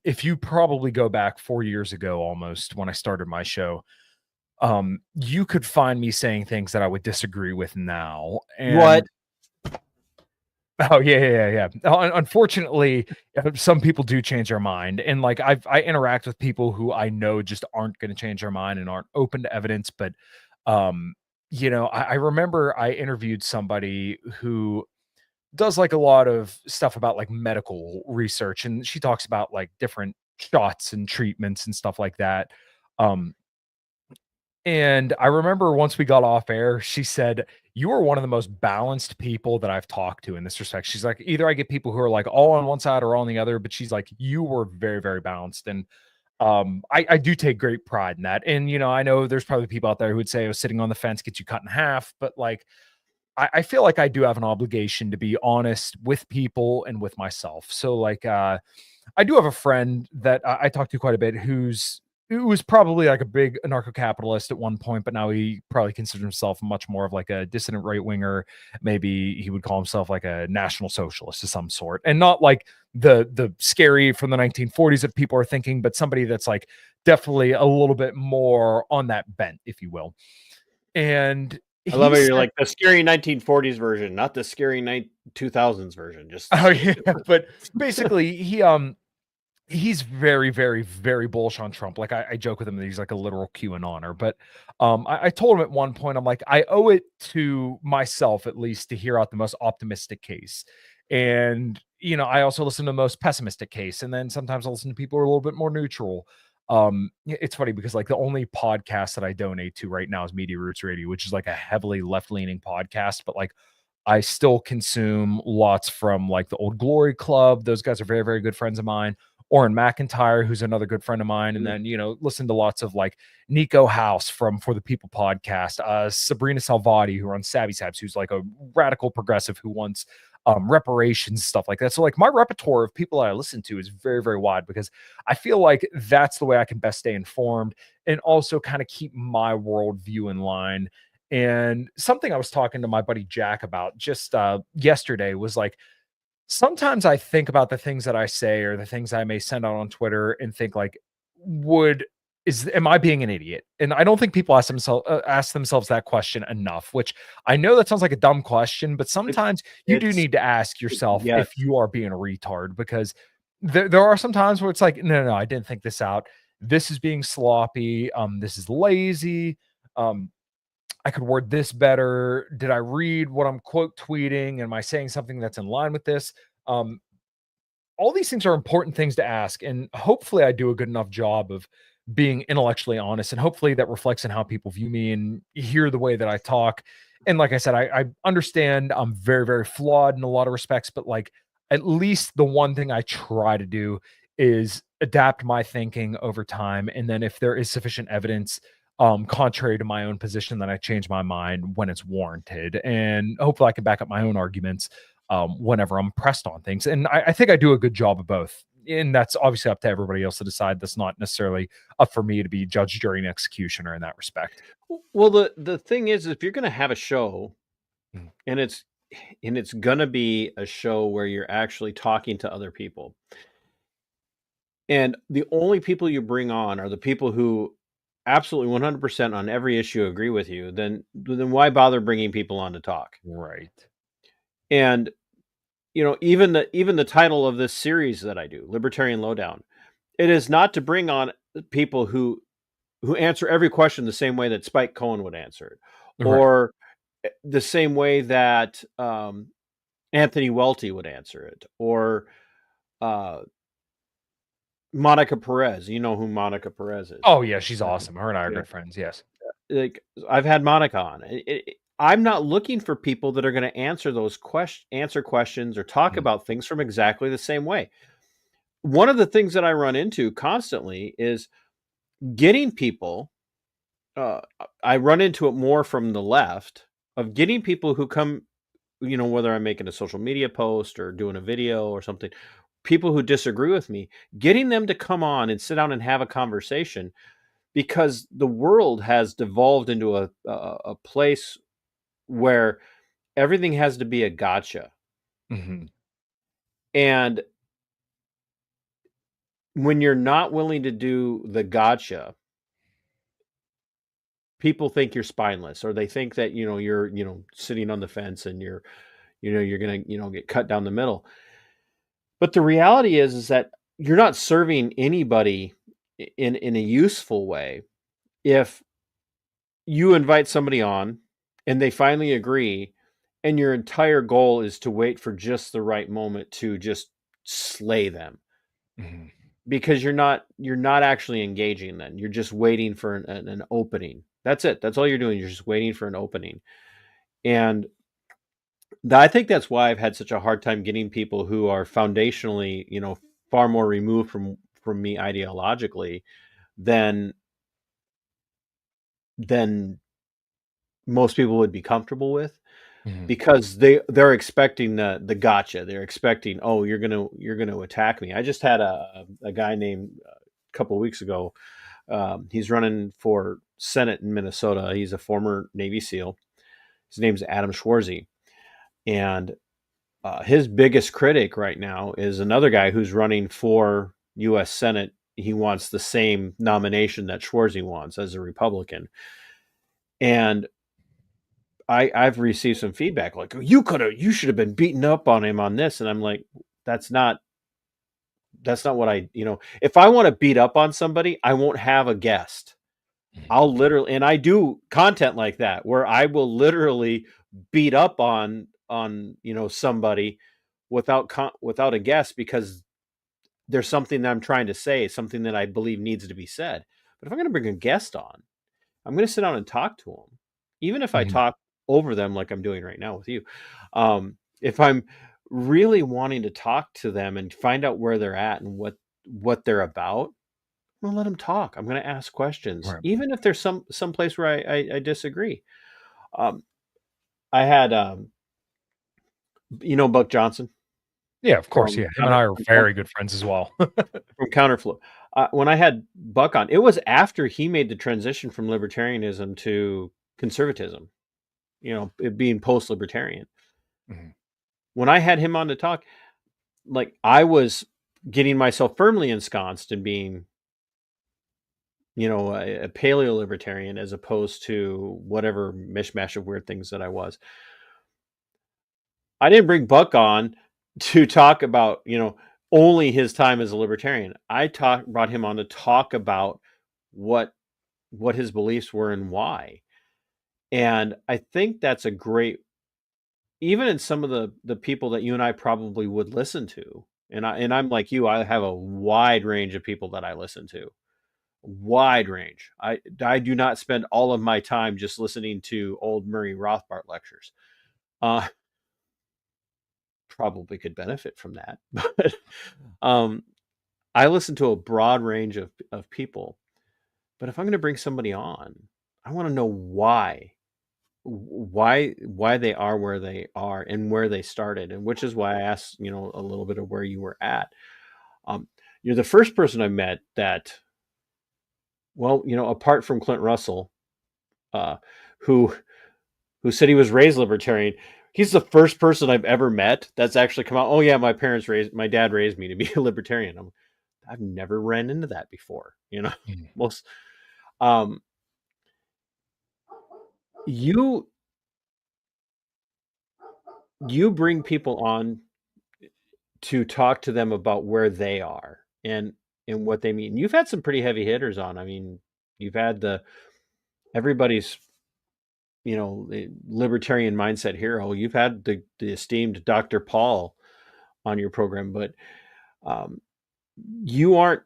if you probably go back 4 years ago, almost when I started my show, you could find me saying things that I would disagree with now. And What? Oh, yeah. Unfortunately, some people do change their mind, and like I interact with people who I know just aren't going to change their mind and aren't open to evidence. But I remember I interviewed somebody who does like a lot of stuff about like medical research, and she talks about like different shots and treatments and stuff like that. Um, and I remember once we got off air, she said, "You are one of the most balanced people that I've talked to in this respect." She's like, "Either I get people who are like all on one side or all on the other," but she's like, "You were very, very balanced." And I do take great pride in that. And I know there's probably people out there who would say, "Oh, sitting on the fence gets you cut in half," but like I feel like I do have an obligation to be honest with people and with myself. So like I do have a friend that I talk to quite a bit who was probably like a big anarcho-capitalist at one point, but now he probably considers himself much more of like a dissident right winger. Maybe he would call himself like a national socialist of some sort, and not like the scary from the 1940s that people are thinking, but somebody that's like definitely a little bit more on that bent, if you will. And I love he how you're said, like the scary 1940s version, not the scary 2000s version. Just oh yeah, but basically he's very, very, very bullish on Trump. Like I joke with him that he's like a literal QAnoner. But I told him at one point, I'm like, I owe it to myself at least to hear out the most optimistic case. And I also listen to the most pessimistic case. And then sometimes I listen to people who are a little bit more neutral. It's funny because like the only podcast that I donate to right now is Media Roots Radio, which is like a heavily left-leaning podcast, but like I still consume lots from like the Old Glory Club. Those guys are very, very good friends of mine. Oren McIntyre, who's another good friend of mine. And then, listen to lots of like Nico House from For the People podcast, Sabrina Salvati, who runs Savvy Sabs, who's like a radical progressive who wants reparations, stuff like that. So like my repertoire of people that I listen to is very, very wide because I feel like that's the way I can best stay informed and also kind of keep my worldview in line. And something I was talking to my buddy Jack about just yesterday was like, sometimes I think about the things that I say or the things I may send out on Twitter and think like, am I being an idiot? And I don't think people ask themselves that question enough, which I know that sounds like a dumb question, but sometimes you do need to ask yourself Yes. if you are being a retard, because there are some times where it's like, no, I didn't think this out. This is being sloppy. This is lazy. I could word this better. Did I read what I'm quote tweeting? Am I saying something that's in line with this? All these things are important things to ask. And hopefully I do a good enough job of being intellectually honest. And hopefully that reflects in how people view me and hear the way that I talk. And like I said, I understand I'm very, very flawed in a lot of respects, but like at least the one thing I try to do is adapt my thinking over time. And then if there is sufficient evidence, contrary to my own position, then I change my mind when it's warranted. And hopefully I can back up my own arguments. whenever I'm pressed on things. And I think I do a good job of both. And that's obviously up to everybody else to decide. That's not necessarily up for me to be judge, jury, and executioner in that respect. Well, the thing is, if you're going to have a show, Mm. and it's going to be a show where you're actually talking to other people, and the only people you bring on are the people who absolutely 100% on every issue agree with you, then why bother bringing people on to talk? Right. And even the title of this series that I do, Libertarian Lowdown, it is not to bring on people who answer every question the same way that Spike Cohen would answer it, Right. or the same way that Anthony Welty would answer it, or Monica Perez. You know who Monica Perez is? Oh yeah, she's awesome. Her and I are Yeah. good friends. Yes. Like, I've had Monica on. I'm not looking for people that are going to answer those questions or talk Mm. about things from exactly the same way. One of the things that I run into constantly is getting people. I run into it more from the left, of getting people who come, whether I'm making a social media post or doing a video or something, people who disagree with me, getting them to come on and sit down and have a conversation, because the world has devolved into a place where everything has to be a gotcha. Mhm. And when you're not willing to do the gotcha, people think you're spineless, or they think that, you're, sitting on the fence, and you're going to, get cut down the middle. But the reality is that you're not serving anybody in a useful way if you invite somebody on and they finally agree, and your entire goal is to wait for just the right moment to just slay them, Mhm. because you're not actually engaging. Then you're just waiting for an opening. That's it. That's all you're doing. You're just waiting for an opening. And I think that's why I've had such a hard time getting people who are foundationally, far more removed from me ideologically than than most people would be comfortable with, Mhm. because they're expecting the gotcha. They're expecting, oh, you're gonna attack me. I just had a guy named, a couple of weeks ago. He's running for Senate in Minnesota. He's a former Navy SEAL. His name's Adam Schwarzy, and his biggest critic right now is another guy who's running for U.S. Senate. He wants the same nomination that Schwarzy wants as a Republican. And I've received some feedback like, you should have been beating up on him on this. And I'm like, that's not what if I want to beat up on somebody, I won't have a guest. I'll literally, and I do content like that, where I will literally beat up on somebody without a guest, because there's something that I'm trying to say, something that I believe needs to be said. But if I'm going to bring a guest on, I'm going to sit down and talk to them, even if I Mhm. talk over them like I'm doing right now with you. If I'm really wanting to talk to them and find out where they're at and what they're about, I'm gonna let them talk. I'm gonna ask questions, Right. even if there's some place where I disagree. Um, I had Buck Johnson Yeah, of course. from Yeah, him and I are from very good friends as well. Counterflow. When I had Buck on, it was after he made the transition from libertarianism to conservatism. It being post-libertarian. Mhm. When I had him on to talk, like, I was getting myself firmly ensconced in being, a paleo libertarian, as opposed to whatever mishmash of weird things that I was. I didn't bring Buck on to talk about, only his time as a libertarian. Brought him on to talk about what his beliefs were and why. And I think that's a great, even in some of the people that you and I probably would listen to. And I'm like you, I have a wide range of people that I listen to. Wide range. I do not spend all of my time just listening to old Murray Rothbard lectures. Uh, Probably could benefit from that. But um, I listen to a broad range of people. But if I'm going to bring somebody on, I want to know why why they are where they are and where they started, and which is why I asked, you know, a little bit of where you were at. You're the first person I met that, well, you know, apart from Clint Russell, uh, who said he was raised libertarian. He's the first person I've ever met that's actually come out. Oh yeah, my dad raised me to be a libertarian. I've never ran into that before. You know, Mm. most um, you bring people on to talk to them about where they are and what they mean. You've had some pretty heavy hitters on. I mean, you've had everybody's, you know, the libertarian mindset hero. You've had the esteemed Dr. Paul on your program, but um, you aren't.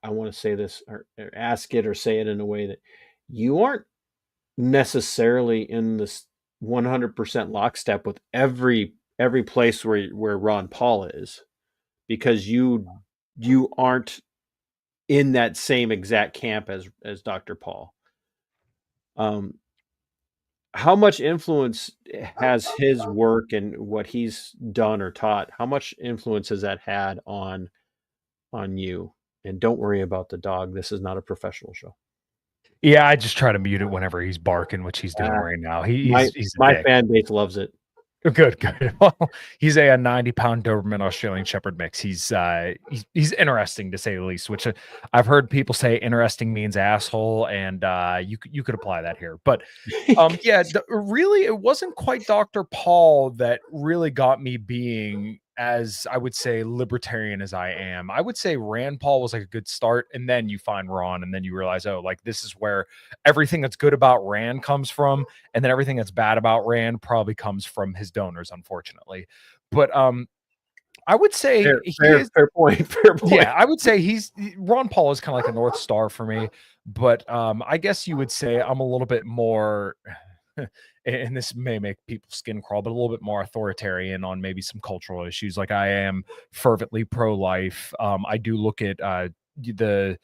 I want to say this or ask it or say it in a way that you aren't necessarily in this 100% lockstep with every place where Ron Paul is, because you aren't in that same exact camp as Dr. Paul. Um, how much influence has his work and what he's done or taught? How much influence has that had on you? And don't worry about the dog. This is not a professional show. Yeah, I just try to mute it whenever he's barking, which he's doing Uh, right now. my He's a my dick. fan base loves it. Good, good. Well, he's a 90-pound Doberman Australian Shepherd mix. He's interesting to say the least. Which I've heard people say interesting means asshole, and you could apply that here. But yeah, really, it wasn't quite Dr. Paul that really got me being, as I would say, libertarian as I am. I would say Rand Paul was like a good start, and then you find Ron, and then you realize, oh, like this is where everything that's good about Rand comes from, and then everything that's bad about Rand probably comes from his donors, unfortunately. But I would say he is. Fair point. Fair point. Yeah, I would say Ron Paul is kind of like a North Star for me, but I guess you would say I'm a little bit more, and this may make people's skin crawl, but a little bit more authoritarian on maybe some cultural issues. Like I am fervently pro-life. I do look at the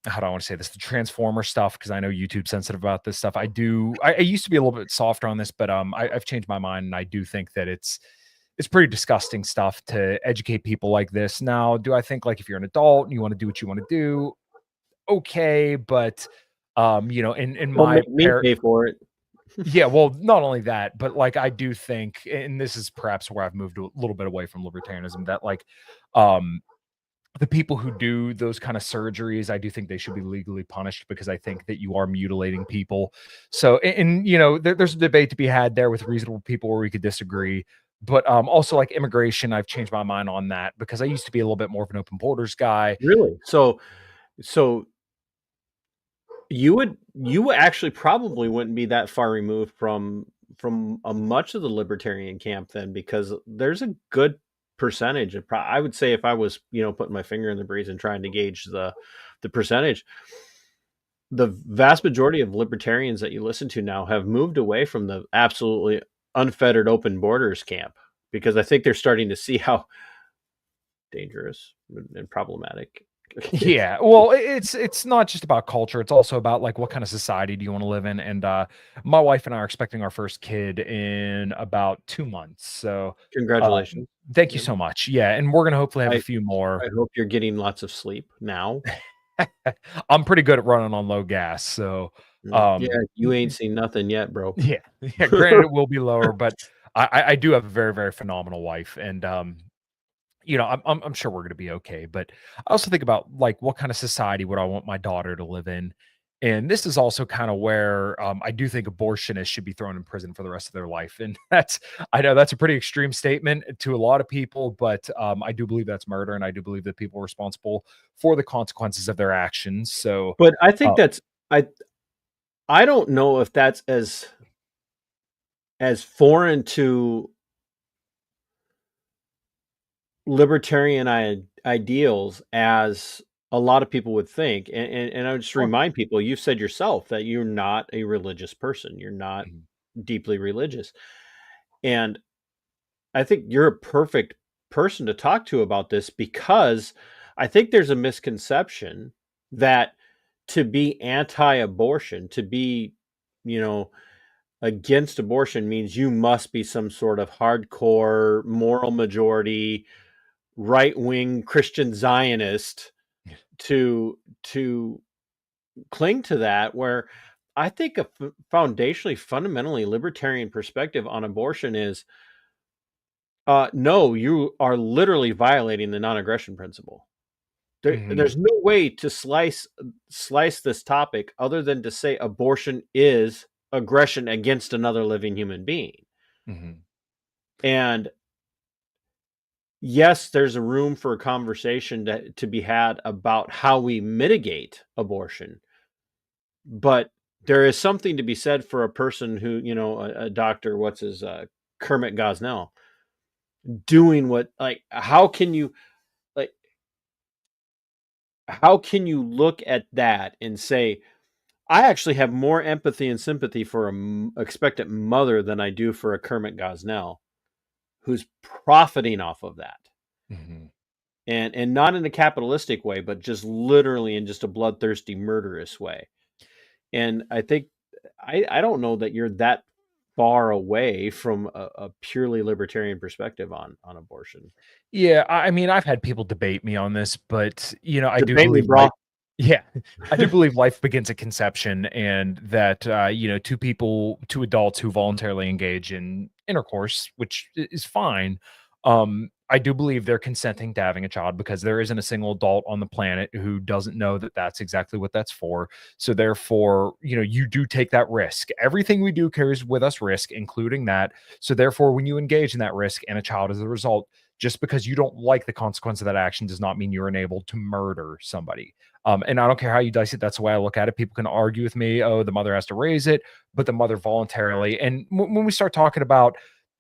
how do I want to say this? The Transformer stuff, because I know YouTube's sensitive about this stuff. I used to be a little bit softer on this, but I've changed my mind, and I do think that it's pretty disgusting stuff to educate people like this. Now, do I think like if you're an adult and you want to do what you want to do, okay, but you know, in Don't my make me pay for it. yeah, well, not only that, but like I do think, and this is perhaps where I've moved a little bit away from libertarianism, that like the people who do those kind of surgeries, I do think they should be legally punished, because I think that you are mutilating people. So, and you know, there's a debate to be had there with reasonable people where we could disagree. But also like immigration, I've changed my mind on that, because I used to be a little bit more of an open borders guy. Really? So you actually probably wouldn't be that far removed from a much of the libertarian camp then, because there's a good percentage of I would say, if I was, you know, putting my finger in the breeze and trying to gauge the percentage, the vast majority of libertarians that you listen to now have moved away from the absolutely unfettered open borders camp, because I think they're starting to see how dangerous and problematic. Yeah, well, it's not just about culture, it's also about like what kind of society do you want to live in. And my wife and I are expecting our first kid in about 2 months. So Congratulations. thank you Yeah. so much. Yeah, and we're gonna hopefully have a few I more. hope you're getting lots of sleep now. I'm pretty good at running on low gas, so Yeah, you ain't seen nothing yet, bro. yeah, yeah. Granted, it will be lower, but I do have a very, very phenomenal wife, and you know, I'm sure we're gonna be okay. But I also think about like what kind of society would I want my daughter to live in, and this is also kind of where I do think abortionists should be thrown in prison for the rest of their life. And I know that's a pretty extreme statement to a lot of people, but I do believe that's murder, and I do believe that people are responsible for the consequences of their actions. So, But I think uh, that's I don't know if that's as foreign to libertarian ideals as a lot of people would think. And I would just sure. remind people, you said yourself that you're not a religious person. You're not Mhm. deeply religious. And I think you're a perfect person to talk to about this, because I think there's a misconception that to be anti-abortion, to be against abortion means you must be some sort of hardcore moral majority right-wing Christian Zionist to cling to that, where I think a foundationally, fundamentally libertarian perspective on abortion is no, you are literally violating the non-aggression principle. There's no way to slice this topic other than to say abortion is aggression against another living human being. And yes, there's a room for a conversation to be had about how we mitigate abortion. But there is something to be said for a person who, a doctor, Kermit Gosnell, doing how can you look at that and say, I actually have more empathy and sympathy for an expectant mother than I do for a Kermit Gosnell who's profiting off of that. And not in a capitalistic way, but just literally in just a bloodthirsty, murderous way. And I think, I don't know that you're that far away from a purely libertarian perspective on abortion. Yeah, I mean, I've had people debate me on this, but I do Debate me, believe bro. yeah, I do believe life begins at conception, and that two adults who voluntarily engage in intercourse, which is fine. I do believe they're consenting to having a child, because there isn't a single adult on the planet who doesn't know that that's exactly what that's for. So therefore, you do take that risk. Everything we do carries with us risk, including that. So therefore, when you engage in that risk and a child is the result, just because you don't like the consequence of that action does not mean you're enabled to murder somebody. And I don't care how you dice it. That's the way I look at it. People can argue with me, oh, the mother has to raise it, but the mother voluntarily. And when we start talking about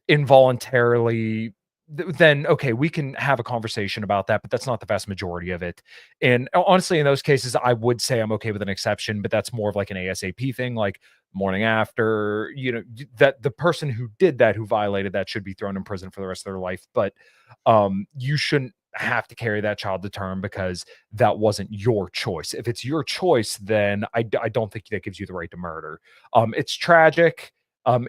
involuntarily, then okay, we can have a conversation about that, but that's not the vast majority of it. And honestly, in those cases, I would say I'm okay with an exception, but that's more of like an ASAP thing, like morning after, that the person who did that, who violated that, should be thrown in prison for the rest of their life. But you shouldn't have to carry that child to term because that wasn't your choice. If it's your choice, then I don't think that gives you the right to murder. It's tragic.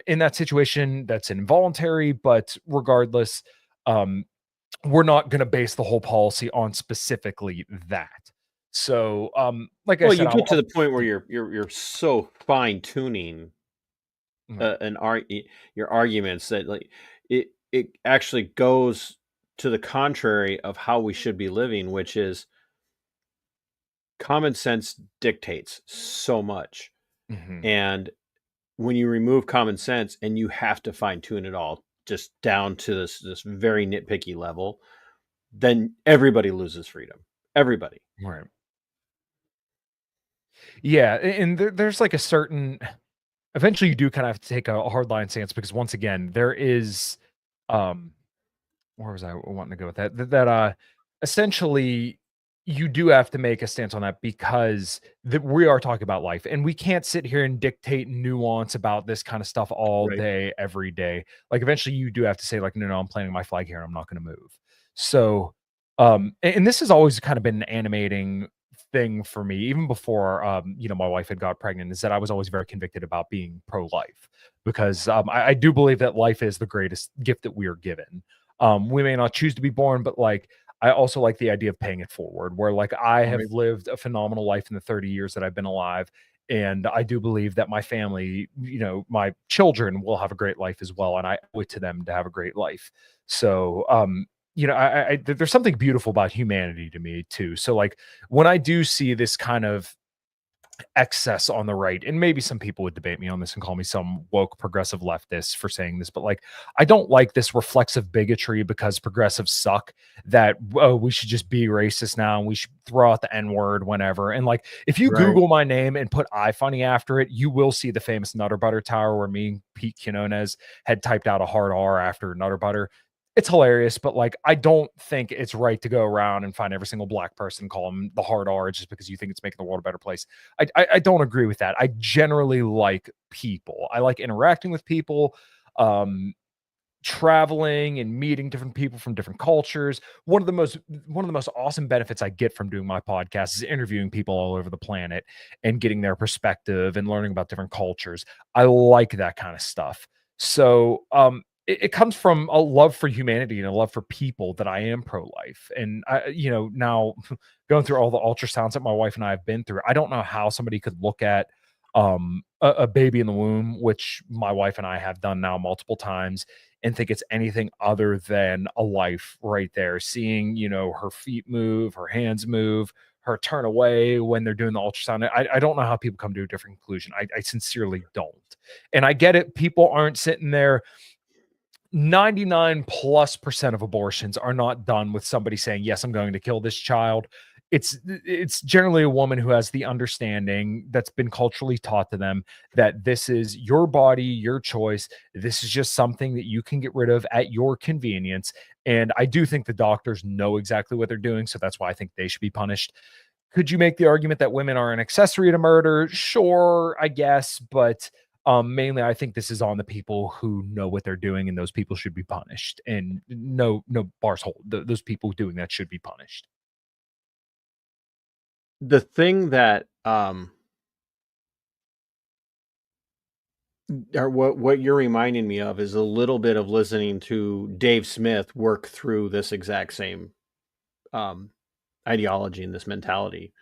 In that situation, that's involuntary, but regardless, we're not going to base the whole policy on specifically that. So, like I said, you get to the point where you're so fine tuning your arguments that it actually goes to the contrary of how we should be living, which is common sense dictates so much. And when you remove common sense and you have to fine tune it all just down to this very nitpicky level, then everybody loses freedom. Everybody. Right. Yeah, and there's like a certain, eventually you do kind of have to take a hard line stance, because once again, there is where was I wanting to go with that? That essentially you do have to make a stance on that, because we are talking about life, and we can't sit here and dictate nuance about this kind of stuff all Right. day, every day. Like eventually you do have to say like, no, I'm planting my flag here and I'm not going to move. So, and this has always kind of been an animating thing for me, even before, my wife had got pregnant, is that I was always very convicted about being pro-life, because I do believe that life is the greatest gift that we are given. We may not choose to be born, but like, I also like the idea of paying it forward, where like I have lived a phenomenal life in the 30 years that I've been alive. And I do believe that my family, my children will have a great life as well. And I owe it to them to have a great life. So, there's something beautiful about humanity to me too. So like when I do see this kind of excess on the right, and maybe some people would debate me on this and call me some woke progressive leftist for saying this, but like I don't like this reflexive bigotry because progressives suck, that we should just be racist now and we should throw out the n-word whenever. And like if you Google my name and put iFunny after it, you will see the famous Nutter Butter Tower where me and Pete Quinones had typed out a hard R after Nutter Butter. It's hilarious, but like I don't think it's right to go around and find every single black person, call them the hard R just because you think it's making the world a better place. I don't agree with that. I generally like people. I like interacting with people. traveling and meeting different people from different cultures. One of the most awesome benefits I get from doing my podcast is interviewing people all over the planet and getting their perspective and learning about different cultures. I like that kind of stuff. So it comes from a love for humanity and a love for people that I am pro-life. And I, now going through all the ultrasounds that my wife and I have been through, I don't know how somebody could look at a baby in the womb, which my wife and I have done now multiple times, and think it's anything other than a life right there. Seeing, her feet move, her hands move, her turn away when they're doing the ultrasound. I don't know how people come to a different conclusion. I sincerely don't. And I get it. People aren't sitting there. 99+% of abortions are not done with somebody saying, yes, I'm going to kill this child. It's generally a woman who has the understanding that's been culturally taught to them that this is your body, your choice. This is just something that you can get rid of at your convenience. And I do think the doctors know exactly what they're doing. So that's why I think they should be punished. Could you make the argument that women are an accessory to murder? Sure, I guess. But mainly, I think this is on the people who know what they're doing, and those people should be punished. And no bars hold. Those people doing that should be punished. The thing that or what you're reminding me of is a little bit of listening to Dave Smith work through this exact same ideology and this mentality.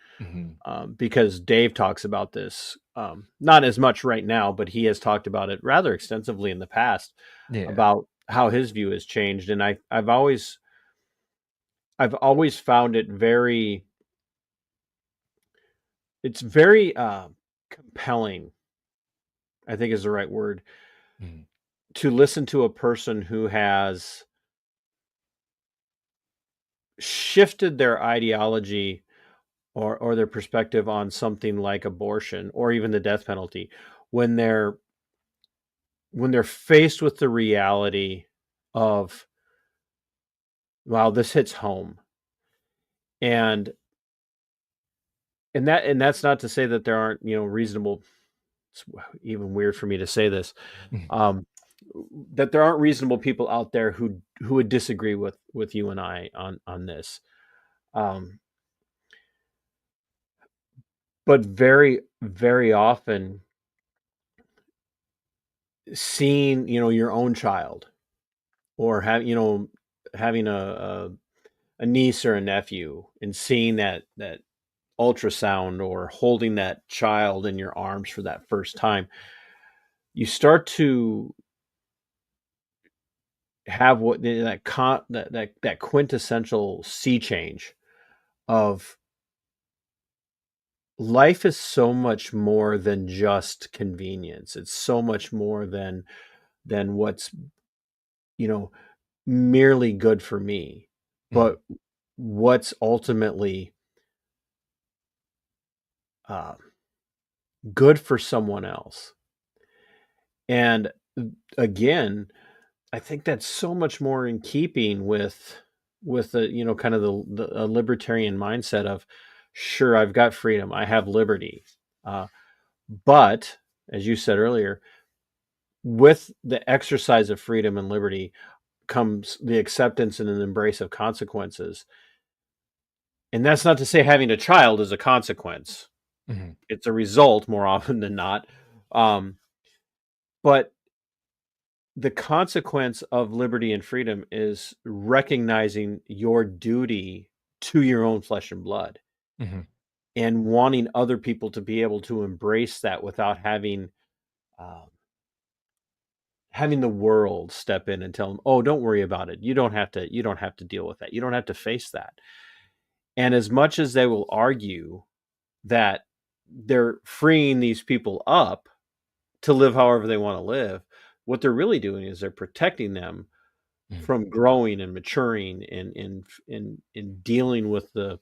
Because Dave talks about this, not as much right now, but he has talked about it rather extensively in the past about how his view has changed. And I've always found it very compelling, I think is the right word, to listen to a person who has shifted their ideology or their perspective on something like abortion or even the death penalty when they're faced with the reality of, wow, this hits home. And that's not to say that there aren't, reasonable, it's even weird for me to say this, that there aren't reasonable people out there who would disagree with you and I on this. But very, very often seeing, your own child or having a niece or a nephew and seeing that ultrasound or holding that child in your arms for that first time, you start to have that quintessential sea change of life is so much more than just convenience. It's so much more than what's, merely good for me, but what's ultimately good for someone else. And again, I think that's so much more in keeping with the, kind of the libertarian mindset of, sure, I've got freedom, I have liberty. But as you said earlier, with the exercise of freedom and liberty comes the acceptance and an embrace of consequences. And that's not to say having a child is a consequence. It's a result more often than not. But the consequence of liberty and freedom is recognizing your duty to your own flesh and blood and wanting other people to be able to embrace that without having the world step in and tell them, oh, don't worry about it. You don't have to deal with that. You don't have to face that. And as much as they will argue that they're freeing these people up to live however they want to live, what they're really doing is they're protecting them from growing and maturing and dealing with the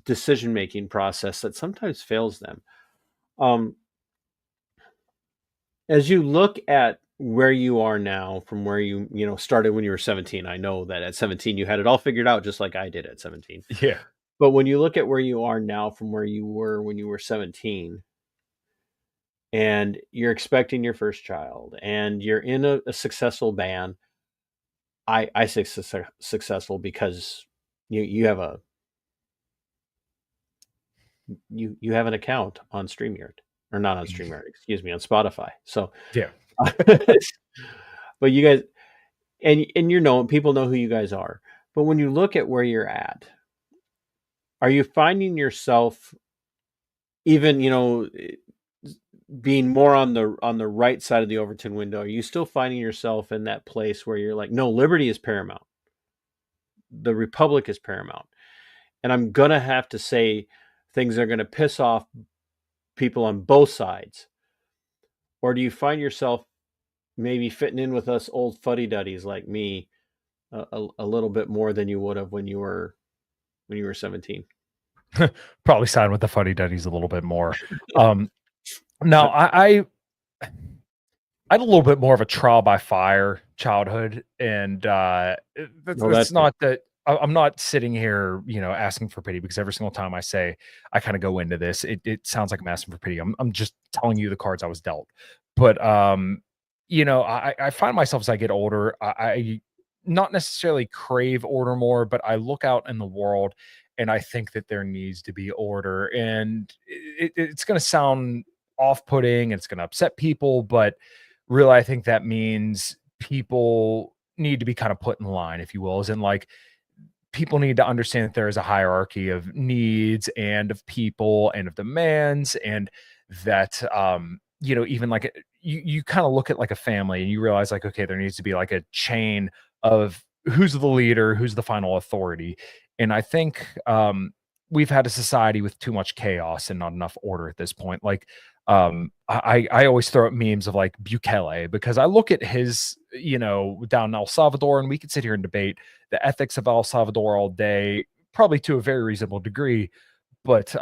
decision-making process that sometimes fails them. As you look at where you are now from where you started when you were 17, I know that at 17 you had it all figured out just like I did at 17. Yeah. But when you look at where you are now from where you were when you were 17, and you're expecting your first child, and you're in a successful band. I say successful because you have a you have an account on StreamYard, or not on StreamYard, excuse me, on Spotify. So, Yeah. but you guys, and people know who you guys are. But when you look at where you're at, are you finding yourself even, being more on the right side of the Overton window? Are you still finding yourself in that place where you're like, no, liberty is paramount, the republic is paramount, and I'm gonna have to say things that are gonna piss off people on both sides? Or do you find yourself maybe fitting in with us old fuddy-duddies like me a little bit more than you would have when you were 17? Probably side with the fuddy duddies a little bit more. Now I had a little bit more of a trial by fire childhood, and it's not that I'm not sitting here, asking for pity, because every single time I say I kind of go into this, it sounds like I'm asking for pity. I'm just telling you the cards I was dealt. But I find myself as I get older, I not necessarily crave order more, but I look out in the world and I think that there needs to be order. And it's going to sound off-putting, it's going to upset people, but really, I think that means people need to be kind of put in line, if you will, as in, like, people need to understand that there is a hierarchy of needs and of people and of demands, and that, even like you kind of look at like a family and you realize, like, okay, there needs to be like a chain of who's the leader, who's the final authority. And I think we've had a society with too much chaos and not enough order at this point. Like, I always throw up memes of like Bukele, because I look at his, down in El Salvador, and we could sit here and debate the ethics of El Salvador all day, probably to a very reasonable degree. But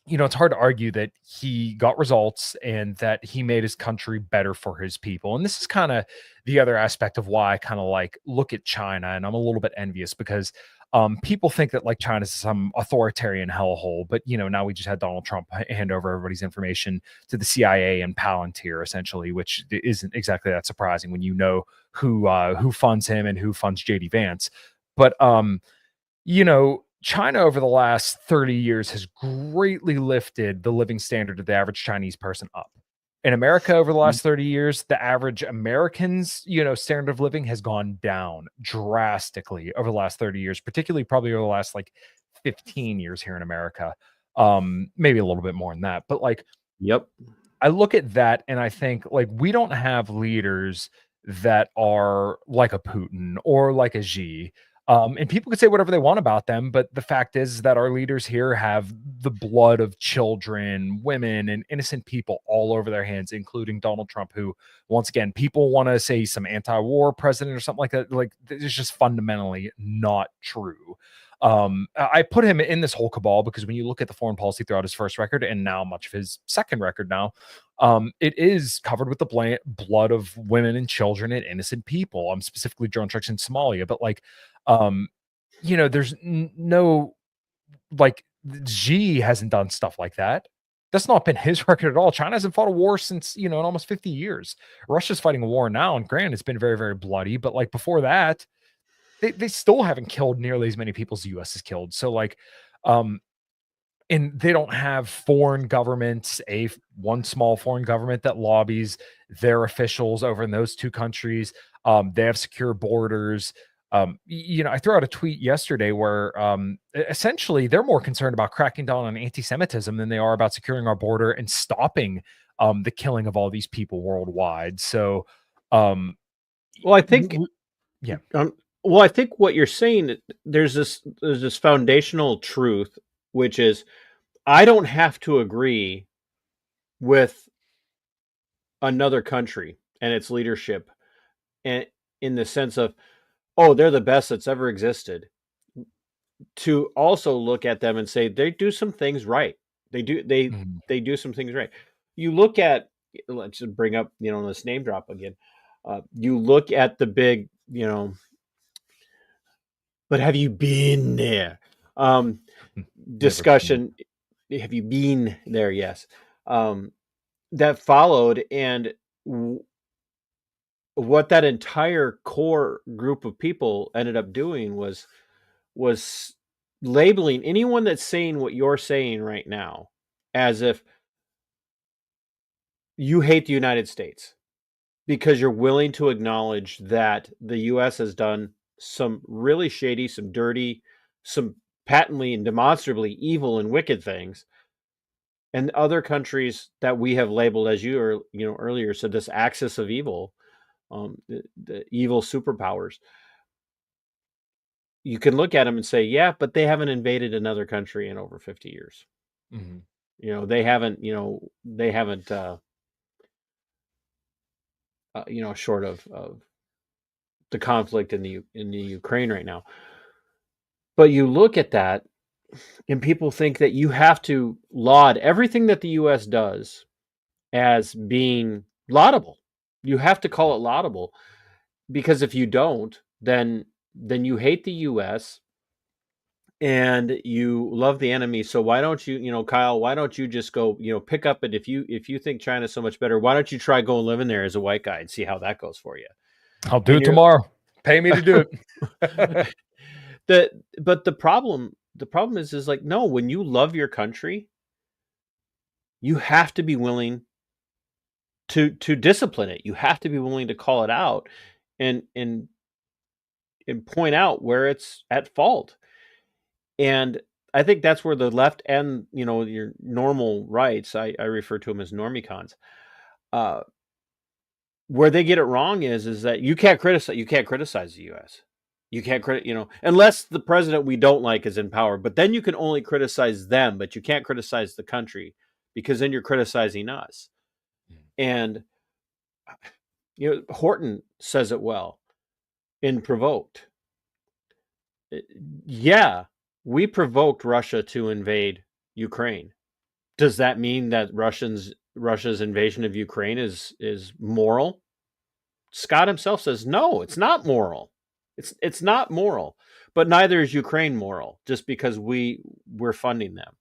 it's hard to argue that he got results and that he made his country better for his people. And this is kind of the other aspect of why I kind of like look at China, and I'm a little bit envious, because people think that like China's some authoritarian hellhole, but now we just had Donald Trump hand over everybody's information to the CIA and Palantir, essentially, which isn't exactly that surprising when you know who funds him and who funds JD Vance. But China over the last 30 years has greatly lifted the living standard of the average Chinese person up. In America, over the last 30 years, the average American's, standard of living has gone down drastically over the last 30 years, particularly probably over the last like 15 years here in America. Maybe a little bit more than that. But like, Yep. I look at that and I think, like, we don't have leaders that are like a Putin or like a Xi. And people could say whatever they want about them, but the fact is that our leaders here have the blood of children, women, and innocent people all over their hands, including Donald Trump, who, once again, people want to say some anti-war president or something like that. Like, it's just fundamentally not true. I put him in this whole cabal because when you look at the foreign policy throughout his first record and now much of his second record now, it is covered with the blood of women and children and innocent people. I'm specifically drone tricks in Somalia, but like, there's no, like, Xi hasn't done stuff like that. That's not been his record at all. China hasn't fought a war since, in almost 50 years. Russia's fighting a war now, and granted, it's been very, very bloody, but like before that, they still haven't killed nearly as many people as the US has killed. So like, and they don't have foreign governments, one small foreign government that lobbies their officials over in those two countries. They have secure borders. I threw out a tweet yesterday where essentially they're more concerned about cracking down on anti-Semitism than they are about securing our border and stopping the killing of all these people worldwide. So, well, I think, yeah. Well, I think what you're saying, there's this foundational truth, which is I don't have to agree with another country and its leadership, and in the sense of, oh, they're the best that's ever existed, to also look at them and say they do some things right. They do some things right. You look at, let's just bring up, this name drop again. You look at the big, but have you been there? Discussion. Have you been there? Yes. that followed, and what that entire core group of people ended up doing was labeling anyone that's saying what you're saying right now as if you hate the United States because you're willing to acknowledge that the US has done some really shady, some dirty, some patently and demonstrably evil and wicked things, and other countries that we have labeled, as you earlier said, this axis of evil, the evil superpowers. You can look at them and say, yeah, but they haven't invaded another country in over 50 years. Mhm. They haven't, short of the conflict in the Ukraine right now. But you look at that, and people think that you have to laud everything that the U.S. does as being laudable. You have to call it laudable, because if you don't, then you hate the U.S. and you love the enemy. So why don't you, Kyle? Why don't you just go, pick up it? If you think China's so much better, why don't you try going living there as a white guy and see how that goes for you? I'll do And it tomorrow. Pay me to do it. But the problem is like, no, when you love your country, you have to be willing to discipline it. You have to be willing to call it out and point out where it's at fault. And I think that's where the left and your normal rights, I refer to them as normicons, where they get it wrong is that you can't criticize the U.S. You can't unless the president we don't like is in power, but then you can only criticize them, but you can't criticize the country, because then you're criticizing us. And Horton says it well in Provoked. Yeah, we provoked Russia to invade Ukraine. Does that mean that Russia's invasion of Ukraine is moral? Scott himself says no, it's not moral. It's not moral, but neither is Ukraine moral, just because we're funding them.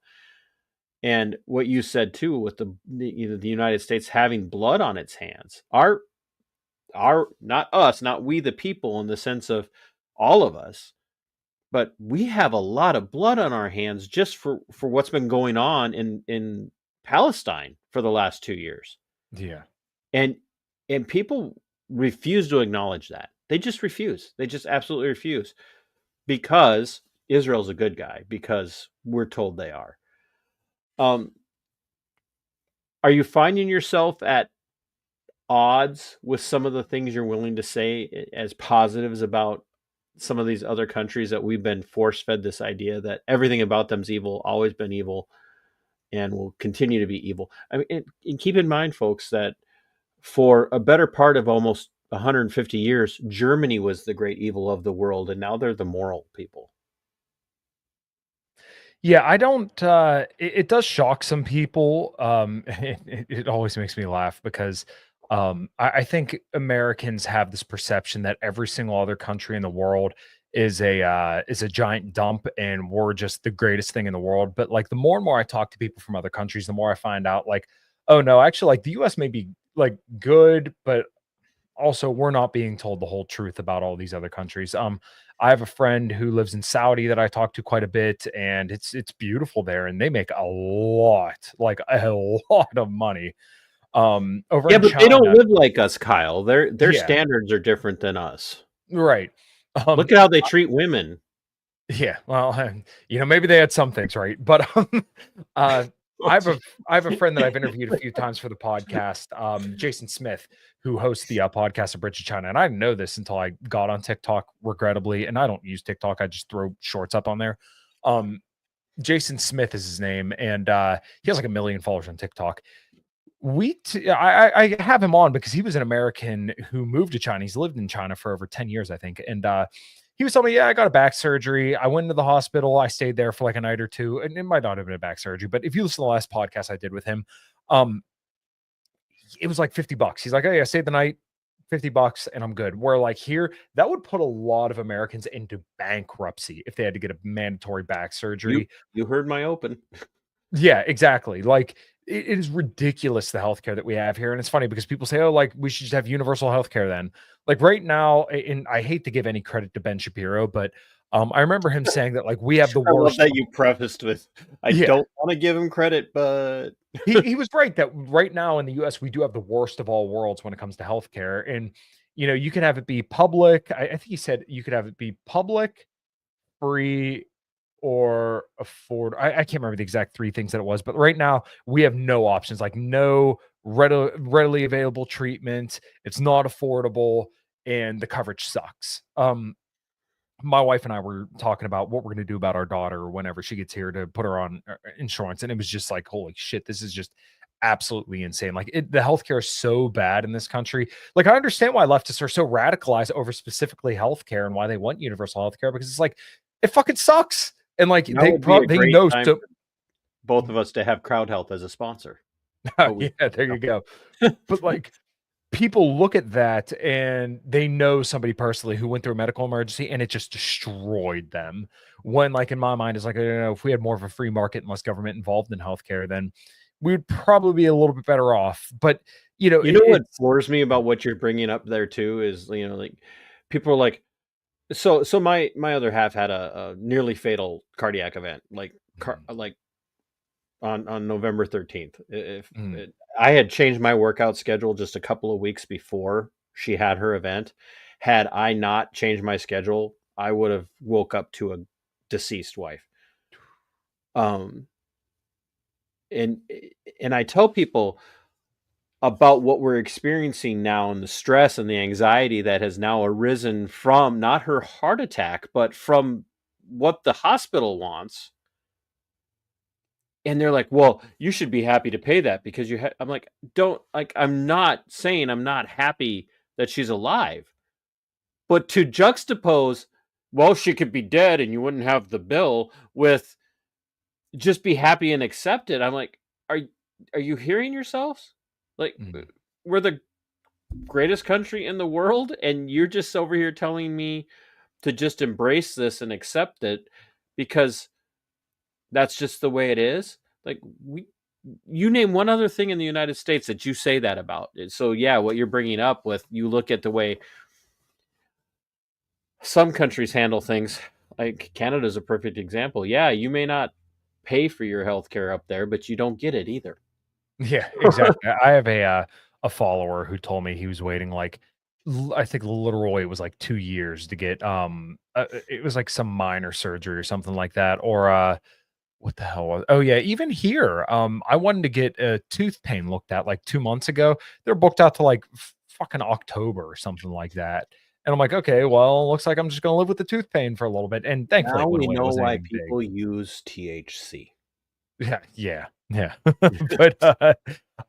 And what you said too, with the United States having blood on its hands, our not us, not we the people, in the sense of all of us, but we have a lot of blood on our hands just for what's been going on in Palestine for the last 2 years. Yeah. And people refuse to acknowledge that. They just refuse. They just absolutely refuse, because Israel's a good guy, because we're told they are. Are you finding yourself at odds with some of the things you're willing to say as positives about some of these other countries that we've been force-fed this idea that everything about them's evil, always been evil, and will continue to be evil? I mean, and keep in mind, folks, that for a better part of almost 150 years, Germany was the great evil of the world, and now they're the moral people. Yeah, I don't. It does shock some people. It always makes me laugh because I think Americans have this perception that every single other country in the world is a giant dump, and we're just the greatest thing in the world. But like the more and more I talk to people from other countries, the more I find out like, oh no, actually, like the U.S. may be like good, but also we're not being told the whole truth about all these other countries. I have a friend who lives in Saudi that I talk to quite a bit, and it's beautiful there, and they make a lot, like a lot of money. Over Yeah, in but they don't China, live like us, Kyle. Their yeah, standards are different than us. right. Look at how they treat women. Yeah, well, maybe they had some things right, but uh, I have a friend that I've interviewed a few times for the podcast, Jason Smith, who hosts the podcast of Bridge to China, and I didn't know this until I got on TikTok, regrettably, and I don't use TikTok; I just throw shorts up on there. Jason Smith is his name, and he has like 1 million followers on TikTok. I have him on because he was an American who moved to China. He's lived in China for over 10 years, I think, and he was telling me, yeah, I got a back surgery. I went into the hospital. I stayed there for like a night or two, and it might not have been a back surgery, but if you listen to the last podcast I did with him, it was like $50. He's like, hey, I stayed the night, $50, and I'm good. Where like here, that would put a lot of Americans into bankruptcy if they had to get a mandatory back surgery. You heard my open. Yeah, exactly. Like it is ridiculous the healthcare that we have here. And it's funny because people say, oh, like we should just have universal healthcare then. Like right now, and I hate to give any credit to Ben Shapiro, but I remember him saying that like we have the I love worst. that you prefaced with, I Yeah, don't want to give him credit, but he was right that right now in the US, we do have the worst of all worlds when it comes to healthcare. And, you can have it be public. I think he said you could have it be public, free, or afford. I can't remember the exact three things that it was, but right now we have no options, like no readily available treatment. It's not affordable, and the coverage sucks. My wife and I were talking about what we're going to do about our daughter whenever she gets here to put her on insurance, and it was just like, holy shit, this is just absolutely insane. Like the healthcare is so bad in this country. Like I understand why leftists are so radicalized over specifically healthcare and why they want universal healthcare, because it's like it fucking sucks. And like that would be a they great know time so. for both of us to have Crowd Health as a sponsor. But we, Yeah, there you go. But like people look at that and they know somebody personally who went through a medical emergency and it just destroyed them. When like in my mind is like, I don't know, if we had more of a free market and less government involved in healthcare, then we would probably be a little bit better off. But what floors me about what you're bringing up there too is, like people are like, so my other half had a nearly fatal cardiac event, like on November 13th. If Mm. it, I had changed my workout schedule just a couple of weeks before she had her event. Had I not changed my schedule, I would have woke up to a deceased wife. Um, and I tell people about what we're experiencing now and the stress and the anxiety that has now arisen from not her heart attack, but from what the hospital wants. And they're like, well, you should be happy to pay that because I'm like, I'm not saying I'm not happy that she's alive, but to juxtapose, well, she could be dead and you wouldn't have the bill, with just be happy and accept it. I'm like, are you hearing yourselves? Like, Mm. we're the greatest country in the world, and you're just over here telling me to just embrace this and accept it because that's just the way it is. Like, you name one other thing in the United States that you say that about. So yeah, what you're bringing up with, you look at the way some countries handle things, like Canada's a perfect example. Yeah, you may not pay for your health care up there, but you don't get it either. Yeah, exactly. I have a follower who told me he was waiting like I think literally it was like 2 years to get it was like some minor surgery or something like that, or what the hell was, oh yeah, even here I wanted to get a tooth pain looked at like 2 months ago. They're booked out to like fucking October or something like that. And I'm like, okay, well, looks like I'm just gonna live with the tooth pain for a little bit. And thankfully Now it went we away. It know wasn't why anything big. people use THC. Yeah. But,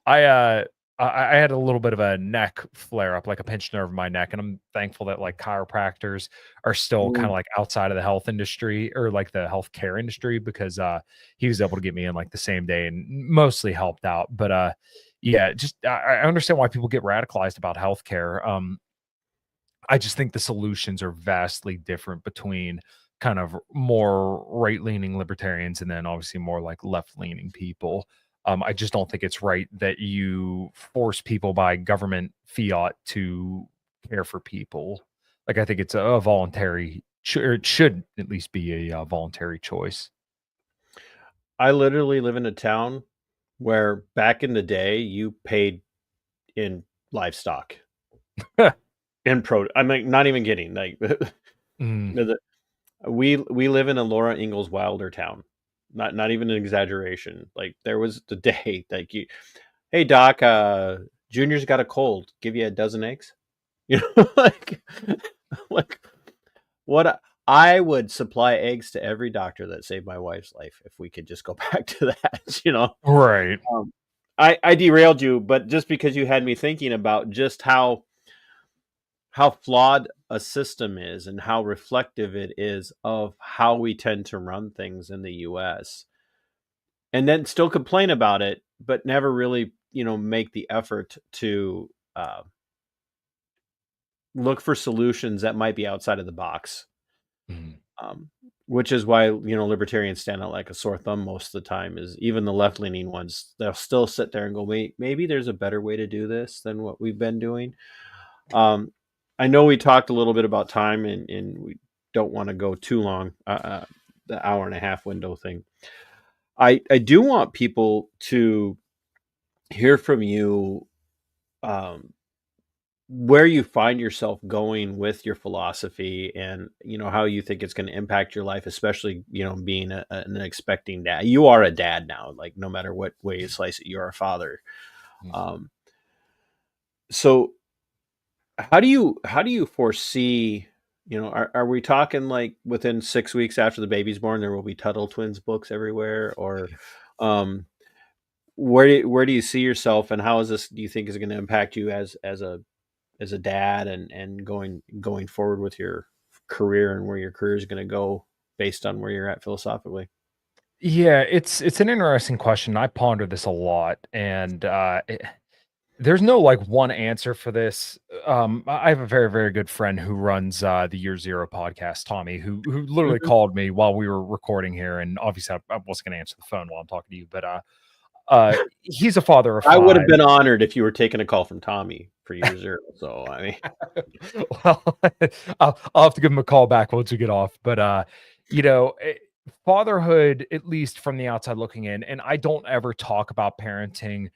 I, uh, I had a little bit of a neck flare up, like a pinched nerve in my neck, and I'm thankful that, like, chiropractors are still kinda, Mm. like, outside of the health industry or, like, the healthcare industry because, he was able to get me in, like, the same day and mostly helped out. But, yeah, just I understand why people get radicalized about healthcare. I just think the solutions are vastly different between kind of more right-leaning libertarians and then obviously more like left-leaning people. I just don't think it's right that you force people by government fiat to care for people. Like I think it's a voluntary, or it should at least be a voluntary choice. I literally live in a town where back in the day you paid in livestock and I'm like, not even kidding. Like, Mm, the- we live in a Laura Ingalls Wilder town. Not even an exaggeration. Like, there was the day like, hey doc, Junior's got a cold. Give you a dozen eggs. Like, like what I would supply eggs to every doctor that saved my wife's life if we could just go back to that. right. Um, I derailed you, but just because you had me thinking about just how flawed a system is and how reflective it is of how we tend to run things in the US, and then still complain about it, but never really, make the effort to look for solutions that might be outside of the box. Mm. Um, Which is why, libertarians stand out like a sore thumb most of the time. Is even the left-leaning ones, they'll still sit there and go, wait, maybe there's a better way to do this than what we've been doing. I know we talked a little bit about time, and we don't want to go too long, the hour and a half window thing. I do want people to hear from you, where you find yourself going with your philosophy, and how you think it's going to impact your life, especially being an expecting dad. You are a dad now, like no matter what way you slice it, you're a father. um so how do you foresee, are we talking like within 6 weeks after the baby's born there will be Tuttle Twins books everywhere, or um where do you see yourself, and how is this, do you think, is going to impact you as a dad, and going forward with your career, and where your career is going to go based on where you're at philosophically? Yeah, it's an interesting question. I ponder this a lot, and there's no like one answer for this. I have a very, very good friend who runs the Year Zero podcast, Tommy, who literally Mhm. called me while we were recording here, and obviously I wasn't going to answer the phone while I'm talking to you, but he's a father of I would have five. been honored if you were taking a call from Tommy for year zero. So I mean, Well, I'll have to give him a call back once we get off. But you know, fatherhood, at least from the outside looking in, and I don't ever talk about parenting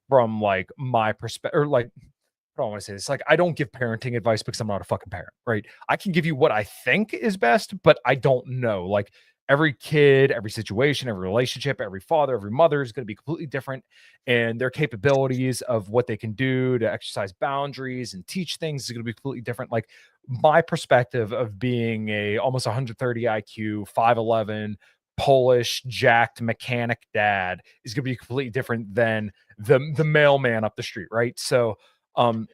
from like my perspective, or like I don't want to say this. Like, I don't give parenting advice because I'm not a fucking parent, right? I can give you what I think is best, but I don't know. Like, every kid, every situation, every relationship, every father, every mother is going to be completely different. And their capabilities of what they can do to exercise boundaries and teach things is going to be completely different. Like, my perspective of being a almost 130 IQ, 5'11, Polish jacked mechanic dad is going to be completely different than the mailman up the street, right? So, um,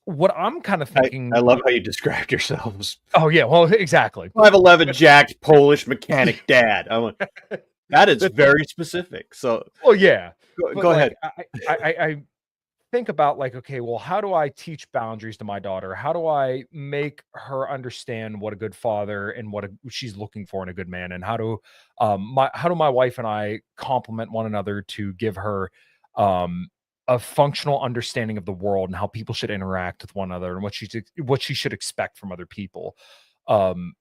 what I'm kind of I thinking. love how you described yourselves. Oh yeah, well, exactly. 5'11", But jacked Polish mechanic dad. I'm like, that is that's very specific. So well, yeah, but go like ahead. I think about like, okay, well, how do I teach boundaries to my daughter? How do I make her understand what a good father and what she's looking for in a good man? And how do my wife and I complement one another to give her um a functional understanding of the world and how people should interact with one another and what she should expect from other people. Um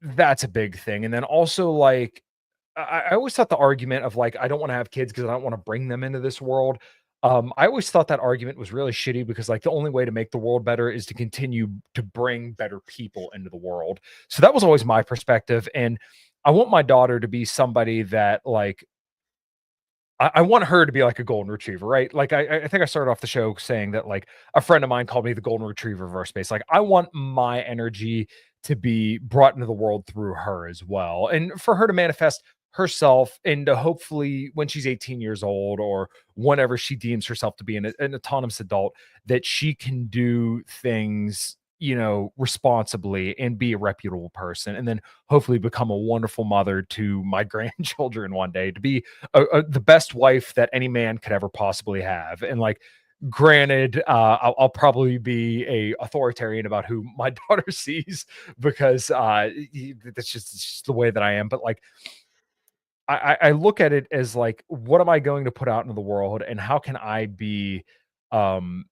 that's a big thing. And then also like I always thought the argument of like, I don't want to have kids because I don't want to bring them into this world. I always thought that argument was really shitty because like the only way to make the world better is to continue to bring better people into the world. So that was always my perspective. And I want my daughter to be somebody that like I want her to be like a golden retriever, right? Like I think I started off the show saying that like a friend of mine called me the golden retriever of our space. Like I want my energy to be brought into the world through her as well. And for her to manifest herself and to hopefully when she's 18 years old or whenever she deems herself to be an autonomous adult, that she can do things, responsibly and be a reputable person. And then hopefully become a wonderful mother to my grandchildren one day, to be the best wife that any man could ever possibly have. And like, granted, I'll probably be a authoritarian about who my daughter sees because it's just the way that I am. But like, I look at it as like, what am I going to put out into the world, and how can I be um,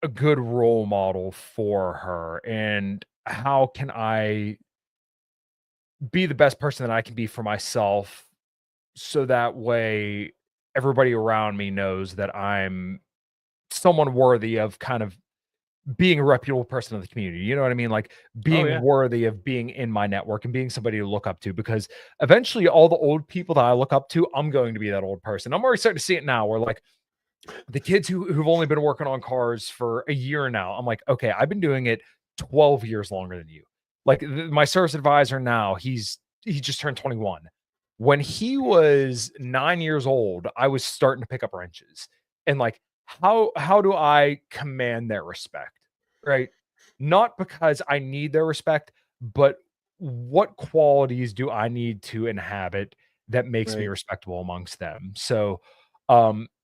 a good role model for her, and how can I be the best person that I can be for myself so that way everybody around me knows that I'm someone worthy of kind of being a reputable person in the community. You know what I mean? Like Oh being yeah. worthy of being in my network and being somebody to look up to, because eventually all the old people that I look up to, I'm going to be that old person. I'm already starting to see it now where like the kids who've only been working on cars for a year now, I'm like, okay, I've been doing it 12 years longer than you. Like my service advisor now, he just turned 21. When he was 9 years old, I was starting to pick up wrenches. And like, how do I command their respect? Right. Not because I need their respect, but what qualities do I need to inhabit that makes me Right. respectable amongst them? So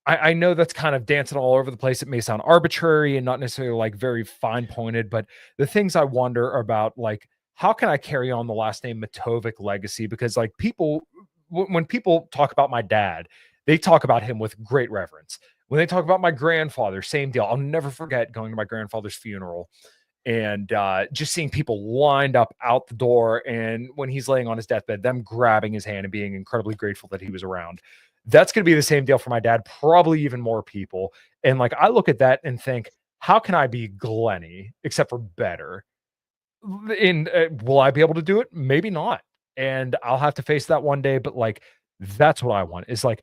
I know that's kind of dancing all over the place. It may sound arbitrary and not necessarily like very fine pointed, but the things I wonder about, like, how can I carry on the last name Matovic legacy? Because like people, when people talk about my dad, they talk about him with great reverence. When they talk about my grandfather, same deal. I'll never forget going to my grandfather's funeral and just seeing people lined up out the door. And when he's laying on his deathbed, them grabbing his hand and being incredibly grateful that he was around. That's going to be the same deal for my dad, probably even more people. And like, I look at that and think, how can I be Glenny except for better? And will I be able to do it? Maybe not. And I'll have to face that one day. But like, that's what I want is like,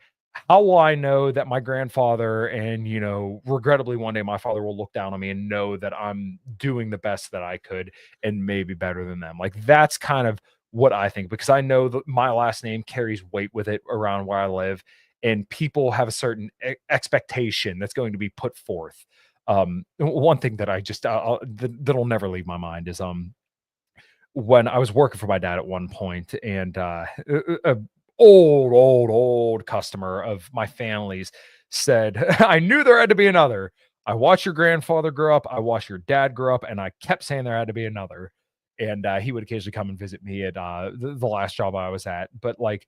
how will I know that my grandfather and, you know, regrettably one day my father will look down on me and know that I'm doing the best that I could and maybe better than them? Like, that's kind of what I think, because I know that my last name carries weight with it around where I live, and people have a certain expectation that's going to be put forth. One thing that I just that'll never leave my mind is when I was working for my dad at one point, and a old customer of my family's said, I knew there had to be another. I watched your grandfather grow up, I watched your dad grow up, and I kept saying there had to be another. And he would occasionally come and visit me at the last job I was at. But like,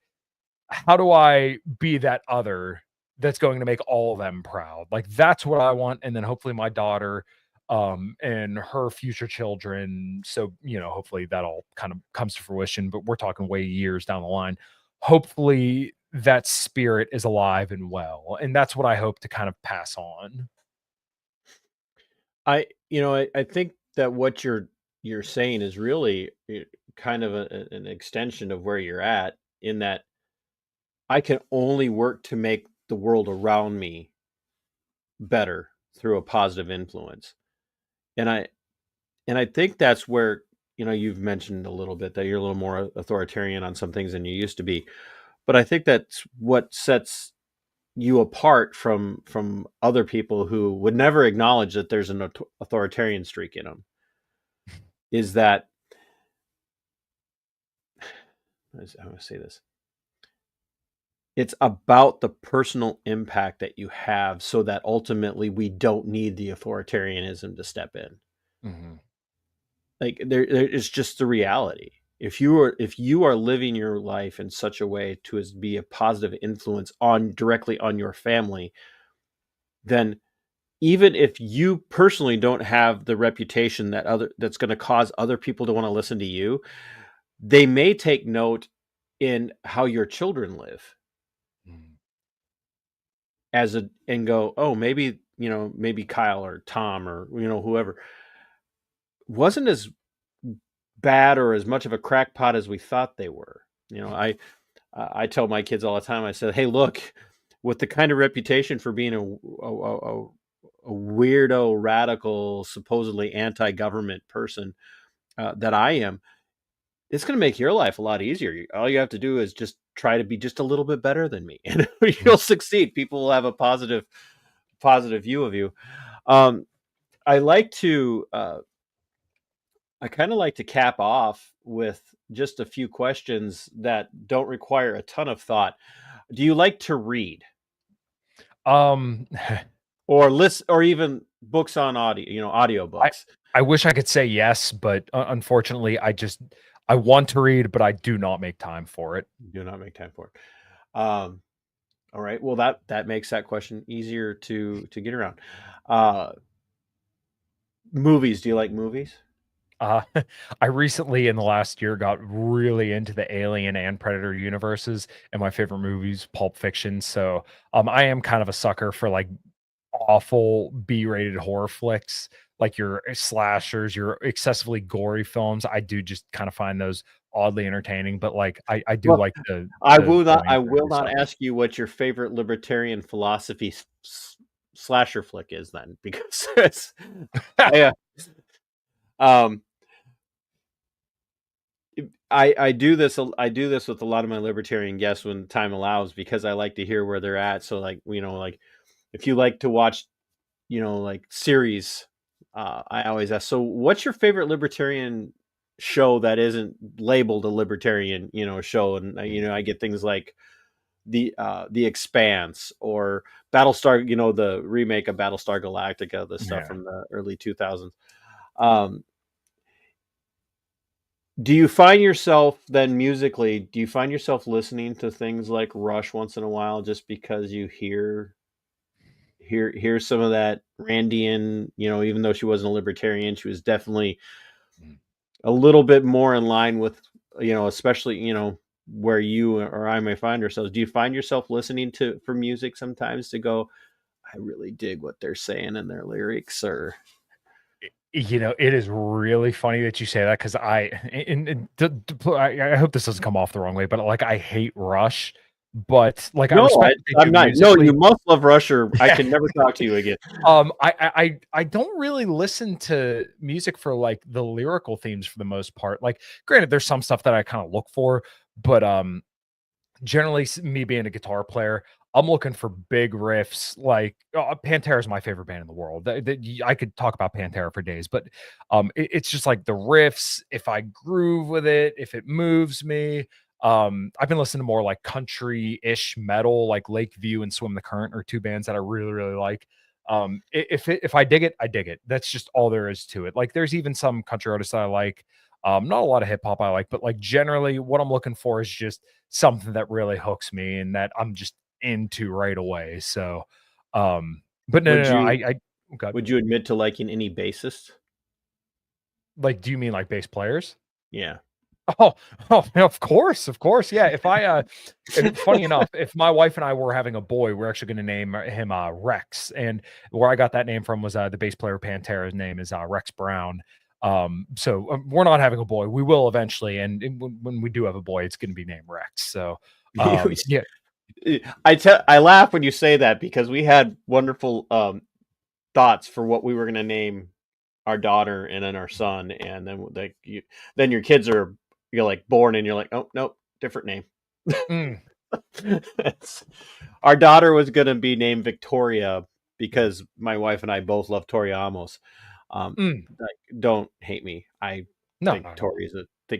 how do I be that other that's going to make all of them proud? Like, that's what I want. And then hopefully my daughter and her future children. So, you know, hopefully that all kind of comes to fruition, but we're talking way years down the line. Hopefully that spirit is alive and well. And that's what I hope to kind of pass on. I think that what you're saying is really kind of an extension of where you're at, in that I can only work to make the world around me better through a positive influence. And I think that's where, you've mentioned a little bit that you're a little more authoritarian on some things than you used to be. But I think that's what sets you apart from other people who would never acknowledge that there's an authoritarian streak in them. Is that, I'm going to say this, it's about the personal impact that you have, so that ultimately we don't need the authoritarianism to step in. Mm-hmm. Like, there it's just the reality. If you are living your life in such a way to be a positive influence directly on your family, then even if you personally don't have the reputation that's going to cause other people to want to listen to you, they may take note in how your children live, and go, oh, maybe Kyle or Tom or whoever wasn't as bad or as much of a crackpot as we thought they were. I tell my kids all the time, I said, hey, look, with the kind of reputation for being a weirdo, radical, supposedly anti-government person that I am, it's going to make your life a lot easier. All you have to do is just try to be just a little bit better than me, and you'll succeed. People will have a positive view of you. I like to, I kind of like to cap off with just a few questions that don't require a ton of thought. Do you like to read, Um, or listen, or even books on audio, I, audiobooks? I wish I could say yes, but unfortunately, I want to read, but I do not make time for it. Do not make time for it. All right. Well, that makes that question easier to get around. Movies. Do you like movies? Uh, I recently, in the last year, got really into the Alien and Predator universes, and my favorite movies, Pulp Fiction. So, I am kind of a sucker for like awful B-rated horror flicks, like your slashers, your excessively gory films. I do just kind of find those oddly entertaining, but like I do Well, like the I the will not. going I through will not stuff. ask you what your favorite libertarian philosophy slasher flick is, then, because I, um, I do this. I do this with a lot of my libertarian guests when time allows, because I like to hear where they're at. So, like, like, if you like to watch, like, series, I always ask, so what's your favorite libertarian show that isn't labeled a libertarian, show? And I get things like the Expanse, or Battlestar, the remake of Battlestar Galactica, the stuff Yeah. from the early 2000s. Um, Do you find yourself then musically? Do you find yourself listening to things like Rush once in a while, just because you hear some of that Randian? Even though she wasn't a libertarian, she was definitely Mm. a little bit more in line with, especially, where you or I may find ourselves. Do you find yourself listening to for music sometimes to go, I really dig what they're saying in their lyrics, or It is really funny that you say that because I hope this doesn't come off the wrong way, but like I hate Rush, but like I no, respect what they I'm do not. No, you musically. must love Rush, or I Yeah. can never talk to you again. I don't really listen to music for like the lyrical themes for the most part. Like, granted, there's some stuff that I kind of look for, but generally, me being a guitar player, I'm looking for big riffs. Like Pantera is my favorite band in the world. I could talk about Pantera for days, but it's just like the riffs. If I groove with it, if it moves me. I've been listening to more like country-ish metal, like Lakeview and Swim the Current are two bands that I really really like. If I dig it, I dig it. That's just all there is to it. Like there's even some country artists that I like. Not a lot of hip hop I like, but like generally, what I'm looking for is just something that really hooks me and that I'm just into right away. So, but no, Would no, no. you I got would you admit to liking any bassist? like. Do you mean like bass players? Yeah. Oh, oh, of course, of course. Yeah. If I, funny enough, if my wife and I were having a boy, we're actually going to name him Rex. And where I got that name from was the bass player of Pantera's name is Rex Brown. So we're not having a boy. We will eventually, and when we do have a boy, it's going to be named Rex. So, yeah. I laugh when you say that because we had wonderful thoughts for what we were going to name our daughter and then our son, and then your kids you're like born and you're like, oh no, different name. Mm, Our daughter was going to be named Victoria because my wife and I both love Tori Amos. mm. Don't hate me. I No, think no, no.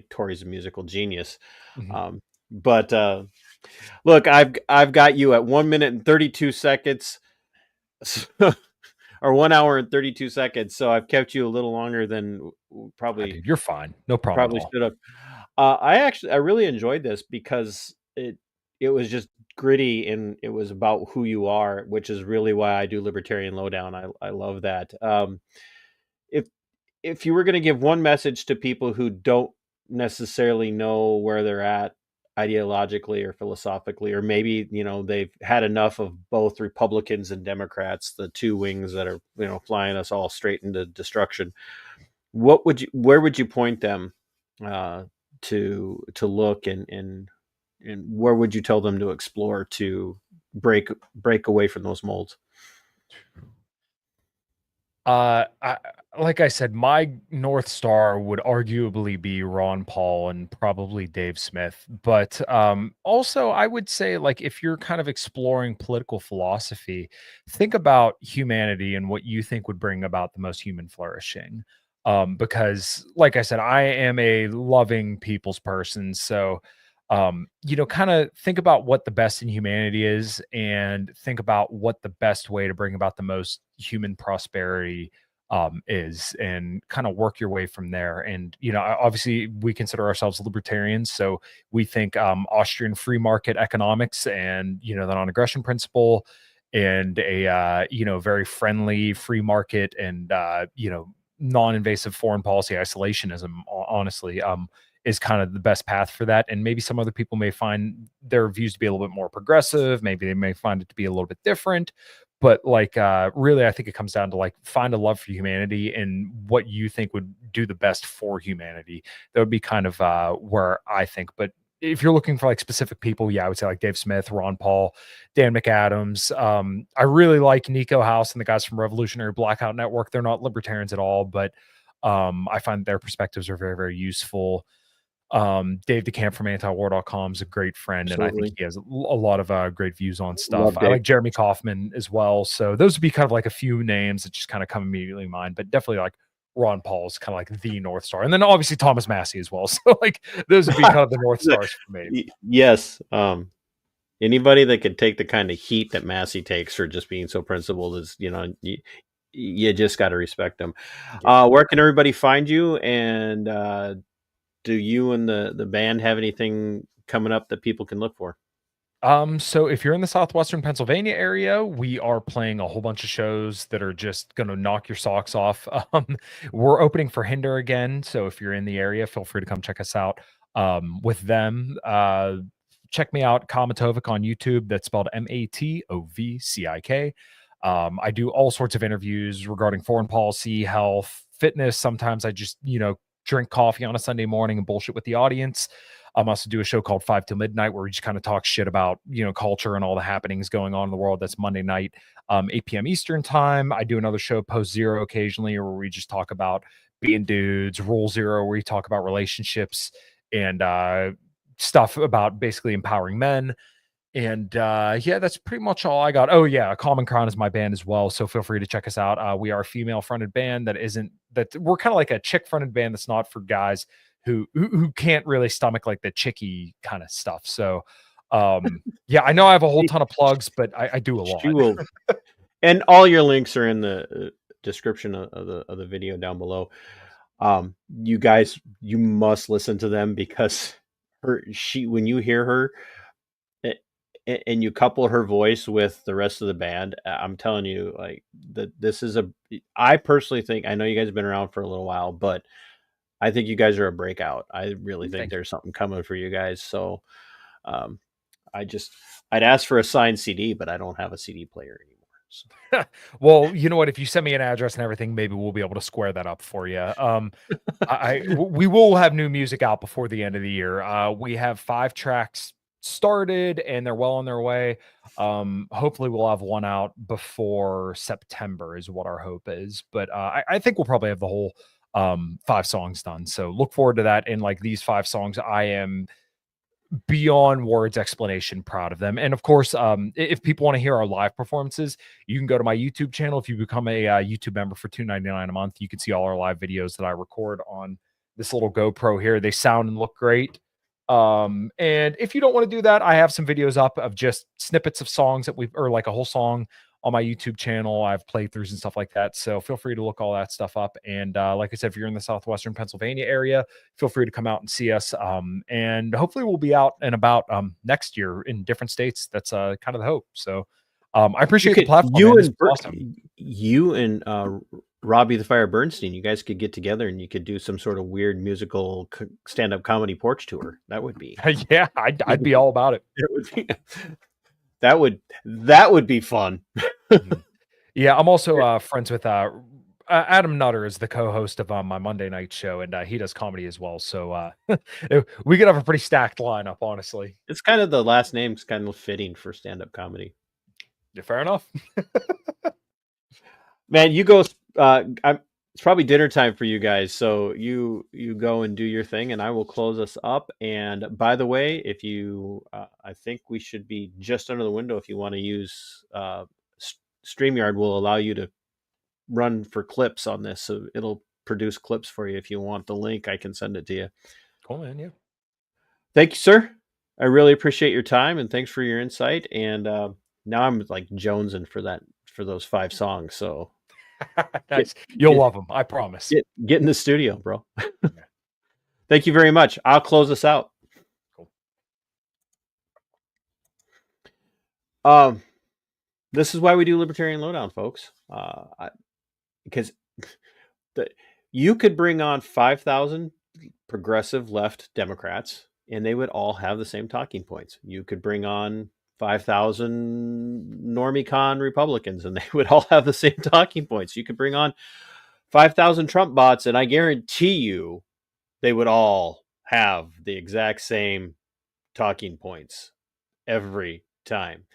Tori's a musical genius. Mhm. But look, I've got you at 1 minute and 32 seconds, or 1 hour and 32 seconds. So I've kept you a little longer than probably Dude, you're fine. No problem at all. should have. I really enjoyed this because it was just gritty and it was about who you are, which is really why I do Libertarian Lowdown. I love that. If if you were going to give one message to people who don't necessarily know where they're at ideologically or philosophically, or maybe they've had enough of both Republicans and Democrats, the two wings that are flying us all straight into destruction, where would you point them uh, to look, and where would you tell them to explore to break away from those molds? I, like I said, my North Star would arguably be Ron Paul and probably Dave Smith. But also, I would say, like, if you're kind of exploring political philosophy, think about humanity and what you think would bring about the most human flourishing. Because, like I said, I am a loving people's person. So, kind of think about what the best in humanity is and think about what the best way to bring about the most human prosperity is and kind of work your way from there. And, obviously we consider ourselves libertarians. So we think Austrian free market economics and, the non-aggression principle and a, very friendly free market and, non-invasive foreign policy isolationism, honestly, is kind of the best path for that. And maybe some other people may find their views to be a little bit more progressive. Maybe they may find it to be a little bit different. But like really, I think it comes down to like find a love for humanity and what you think would do the best for humanity. That would be kind of where I think. But if you're looking for like specific people, yeah, I would say like Dave Smith, Ron Paul, Dan McAdams. I really like Nico House and the guys from Revolutionary Blackout Network. They're not libertarians at all, but I find their perspectives are very, very useful. Dave DeCamp from antiwar.com is a great friend, and I think Absolutely. he has a lot of great views on stuff. Love I Dave. like Jeremy Kaufman as well. So those would be kind of like a few names that just kind of come immediately in mind, but definitely like Ron Paul is kind of like the North Star. And then obviously Thomas Massey as well. So like those would be kind of the North Stars for me. Yes. Anybody that could take the kind of heat that Massey takes for just being so principled is, you just got to respect them. Yeah. Where can everybody find you, and do you and the band have anything coming up that people can look for? So if you're in the southwestern Pennsylvania area, we are playing a whole bunch of shows that are just gonna knock your socks off. We're opening for Hinder again, so if you're in the area, feel free to come check us out. With them, check me out, Kamatovic on YouTube. That's spelled Matovcik. I do all sorts of interviews regarding foreign policy, health, fitness. Sometimes I just, drink coffee on a Sunday morning and bullshit with the audience. I also do a show called 5 Till Midnight where we just kind of talk shit about, culture and all the happenings going on in the world. That's Monday night, 8 p.m. Eastern time. I do another show, Post Zero, occasionally, where we just talk about being dudes, Rule Zero, where we talk about relationships and stuff about basically empowering men. And yeah, that's pretty much all I got. Oh yeah, Common Crown is my band as well, so feel free to check us out. We are a female-fronted band that we're kind of like a chick-fronted band that's not for guys who can't really stomach like the chicky kind of stuff. So yeah, I know I have a whole ton of plugs, but I do a lot. She will, and all your links are in the description of the video down below. You guys, you must listen to them because when you hear her and you couple her voice with the rest of the band, I'm telling you, like, this is I personally think, I know you guys have been around for a little while, but I think you guys are a breakout. I really think there's something coming for you guys. So I'd ask for a signed CD, but I don't have a CD player anymore. So. Well, you know what? If you send me an address and everything, maybe we'll be able to square that up for you. We will have new music out before the end of the year. We have 5 tracks started and they're well on their way. Hopefully we'll have one out before September is what our hope is. But I think we'll probably have the whole 5 songs done. So look forward to that. And like these 5 songs, I am beyond words explanation proud of them. And of course, if people want to hear our live performances, you can go to my YouTube channel. If you become a YouTube member for $2.99 a month, you can see all our live videos that I record on this little GoPro here. They sound and look great. And if you don't want to do that, I have some videos up of just snippets of songs or like a whole song on my YouTube channel. I have playthroughs and stuff like that. So feel free to look all that stuff up. And like I said, if you're in the southwestern Pennsylvania area, feel free to come out and see us. And hopefully we'll be out and about next year in different states. That's kind of the hope. So I appreciate the platform. You and Robbie the Fire Bernstein, you guys could get together and you could do some sort of weird musical stand-up comedy porch tour. That would be yeah, I'd be all about it. It would be, that would be fun. Yeah, I'm also friends with Adam Nutter is the co-host of my Monday night show, and he does comedy as well. So we could have a pretty stacked lineup, honestly. It's kind of the last name's kind of fitting for stand-up comedy. Yeah, fair enough. Man, you go. It's probably dinner time for you guys, so you go and do your thing, and I will close us up. And by the way, if you, I think we should be just under the window. If you want to use StreamYard, will allow you to run for clips on this, so it'll produce clips for you. If you want the link, I can send it to you. Cool, man. Yeah. Thank you, sir. I really appreciate your time, and thanks for your insight. And now I'm like jonesing for those 5 songs. So. Nice. You'll love them. I promise. Get in the studio, bro. Thank you very much. I'll close this out. Cool. This is why we do Libertarian Lowdown, folks. Because you could bring on 5,000 progressive left Democrats, and they would all have the same talking points. You could bring on 5,000 normie-con Republicans, and they would all have the same talking points. You could bring on 5,000 Trump bots, and I guarantee you they would all have the exact same talking points every time.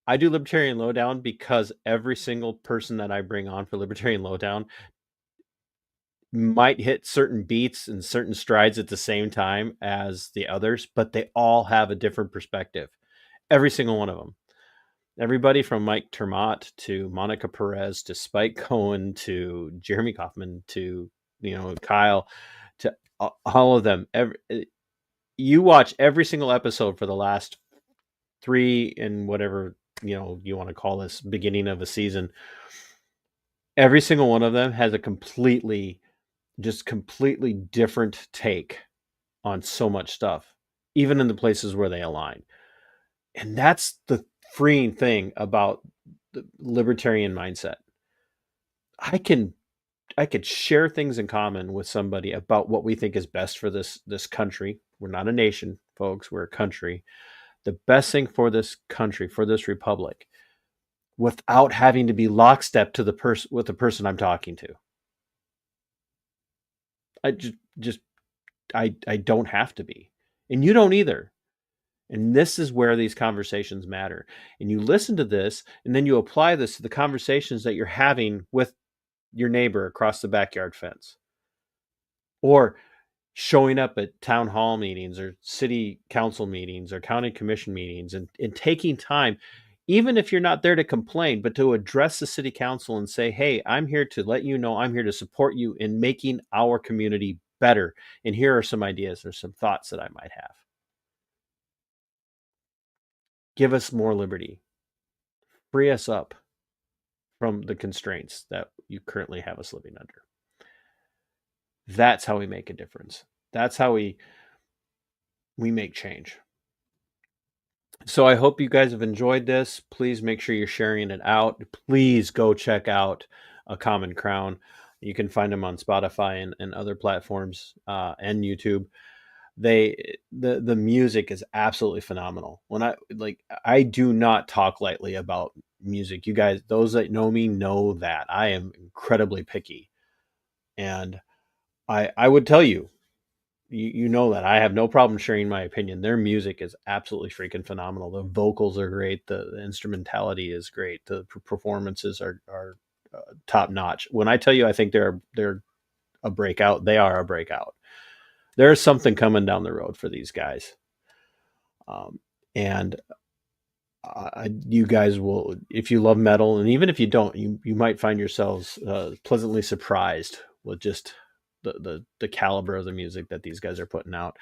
I do Libertarian Lowdown because every single person that I bring on for Libertarian Lowdown might hit certain beats and certain strides at the same time as the others, but they all have a different perspective. Every single one of them. Everybody from Mike Termott to Monica Perez to Spike Cohen to Jeremy Kaufman to Kyle, to all of them. You watch every single episode for the last 3 and whatever you want to call this beginning of a season. Every single one of them has a completely different take on so much stuff, even in the places where they align. And that's the freeing thing about the libertarian mindset. I could share things in common with somebody about what we think is best for this country. We're not a nation, folks. We're a country. The best thing for this country, for this republic, without having to be lockstep to with the person I'm talking to. I don't have to be, and you don't either. And this is where these conversations matter. And you listen to this, and then you apply this to the conversations that you're having with your neighbor across the backyard fence, or showing up at town hall meetings or city council meetings or county commission meetings, and taking time, even if you're not there to complain, but to address the city council and say, hey, I'm here to let you know, I'm here to support you in making our community better. And here are some ideas or some thoughts that I might have. Give us more liberty. Free us up from the constraints that you currently have us living under. That's how we make a difference. That's how we make change. So I hope you guys have enjoyed this. Please make sure you're sharing it out. Please go check out A Common Crown. You can find them on Spotify and other platforms and YouTube. The music is absolutely phenomenal. I do not talk lightly about music. You guys, those that know me know that I am incredibly picky, and I would tell you, you know that I have no problem sharing my opinion. Their music is absolutely freaking phenomenal. The vocals are great. The instrumentality is great. The performances are top notch. When I tell you, I think they're a breakout. They are a breakout. There's something coming down the road for these guys. You guys will, if you love metal, and even if you don't, you might find yourselves pleasantly surprised with just the caliber of the music that these guys are putting out.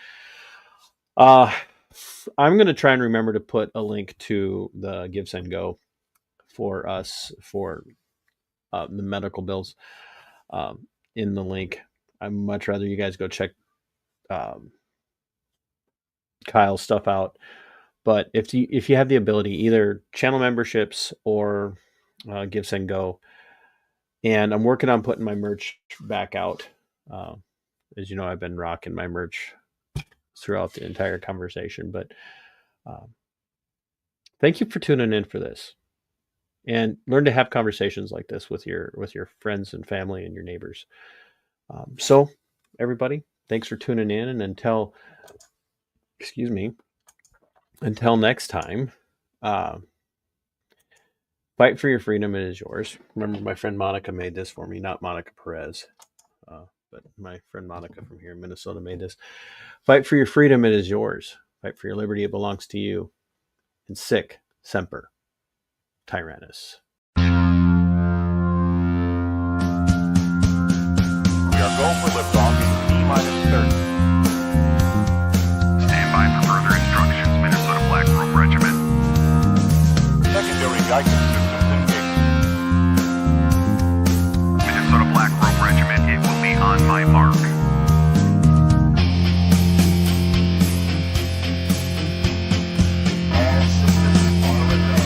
I'm going to try and remember to put a link to the Give, Send, Go for us for the medical bills in the link. I'd much rather you guys go check Kyle's stuff out. But if you have the ability, either channel memberships or Give, Send, Go. And I'm working on putting my merch back out. As you know, I've been rocking my merch throughout the entire conversation. But thank you for tuning in for this. And learn to have conversations like this with your friends and family and your neighbors. So, everybody, thanks for tuning in. And until next time, fight for your freedom. It is yours. Remember, my friend Monica made this for me, not Monica Perez, but my friend Monica from here in Minnesota made this. Fight for your freedom. It is yours. Fight for your liberty. It belongs to you. And sic semper tyrannis. We are going for liftoff in T-minus 30. Stand by for further instructions, Minnesota Black Robe Regiment. Secondary guidance systems engaged. Minnesota Black Robe Regiment, it will be on my mark. All systems are a go.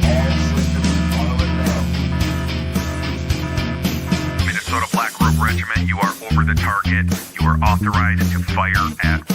All systems are a go. Minnesota Black Robe Regiment, you are over the target. You are authorized to fire at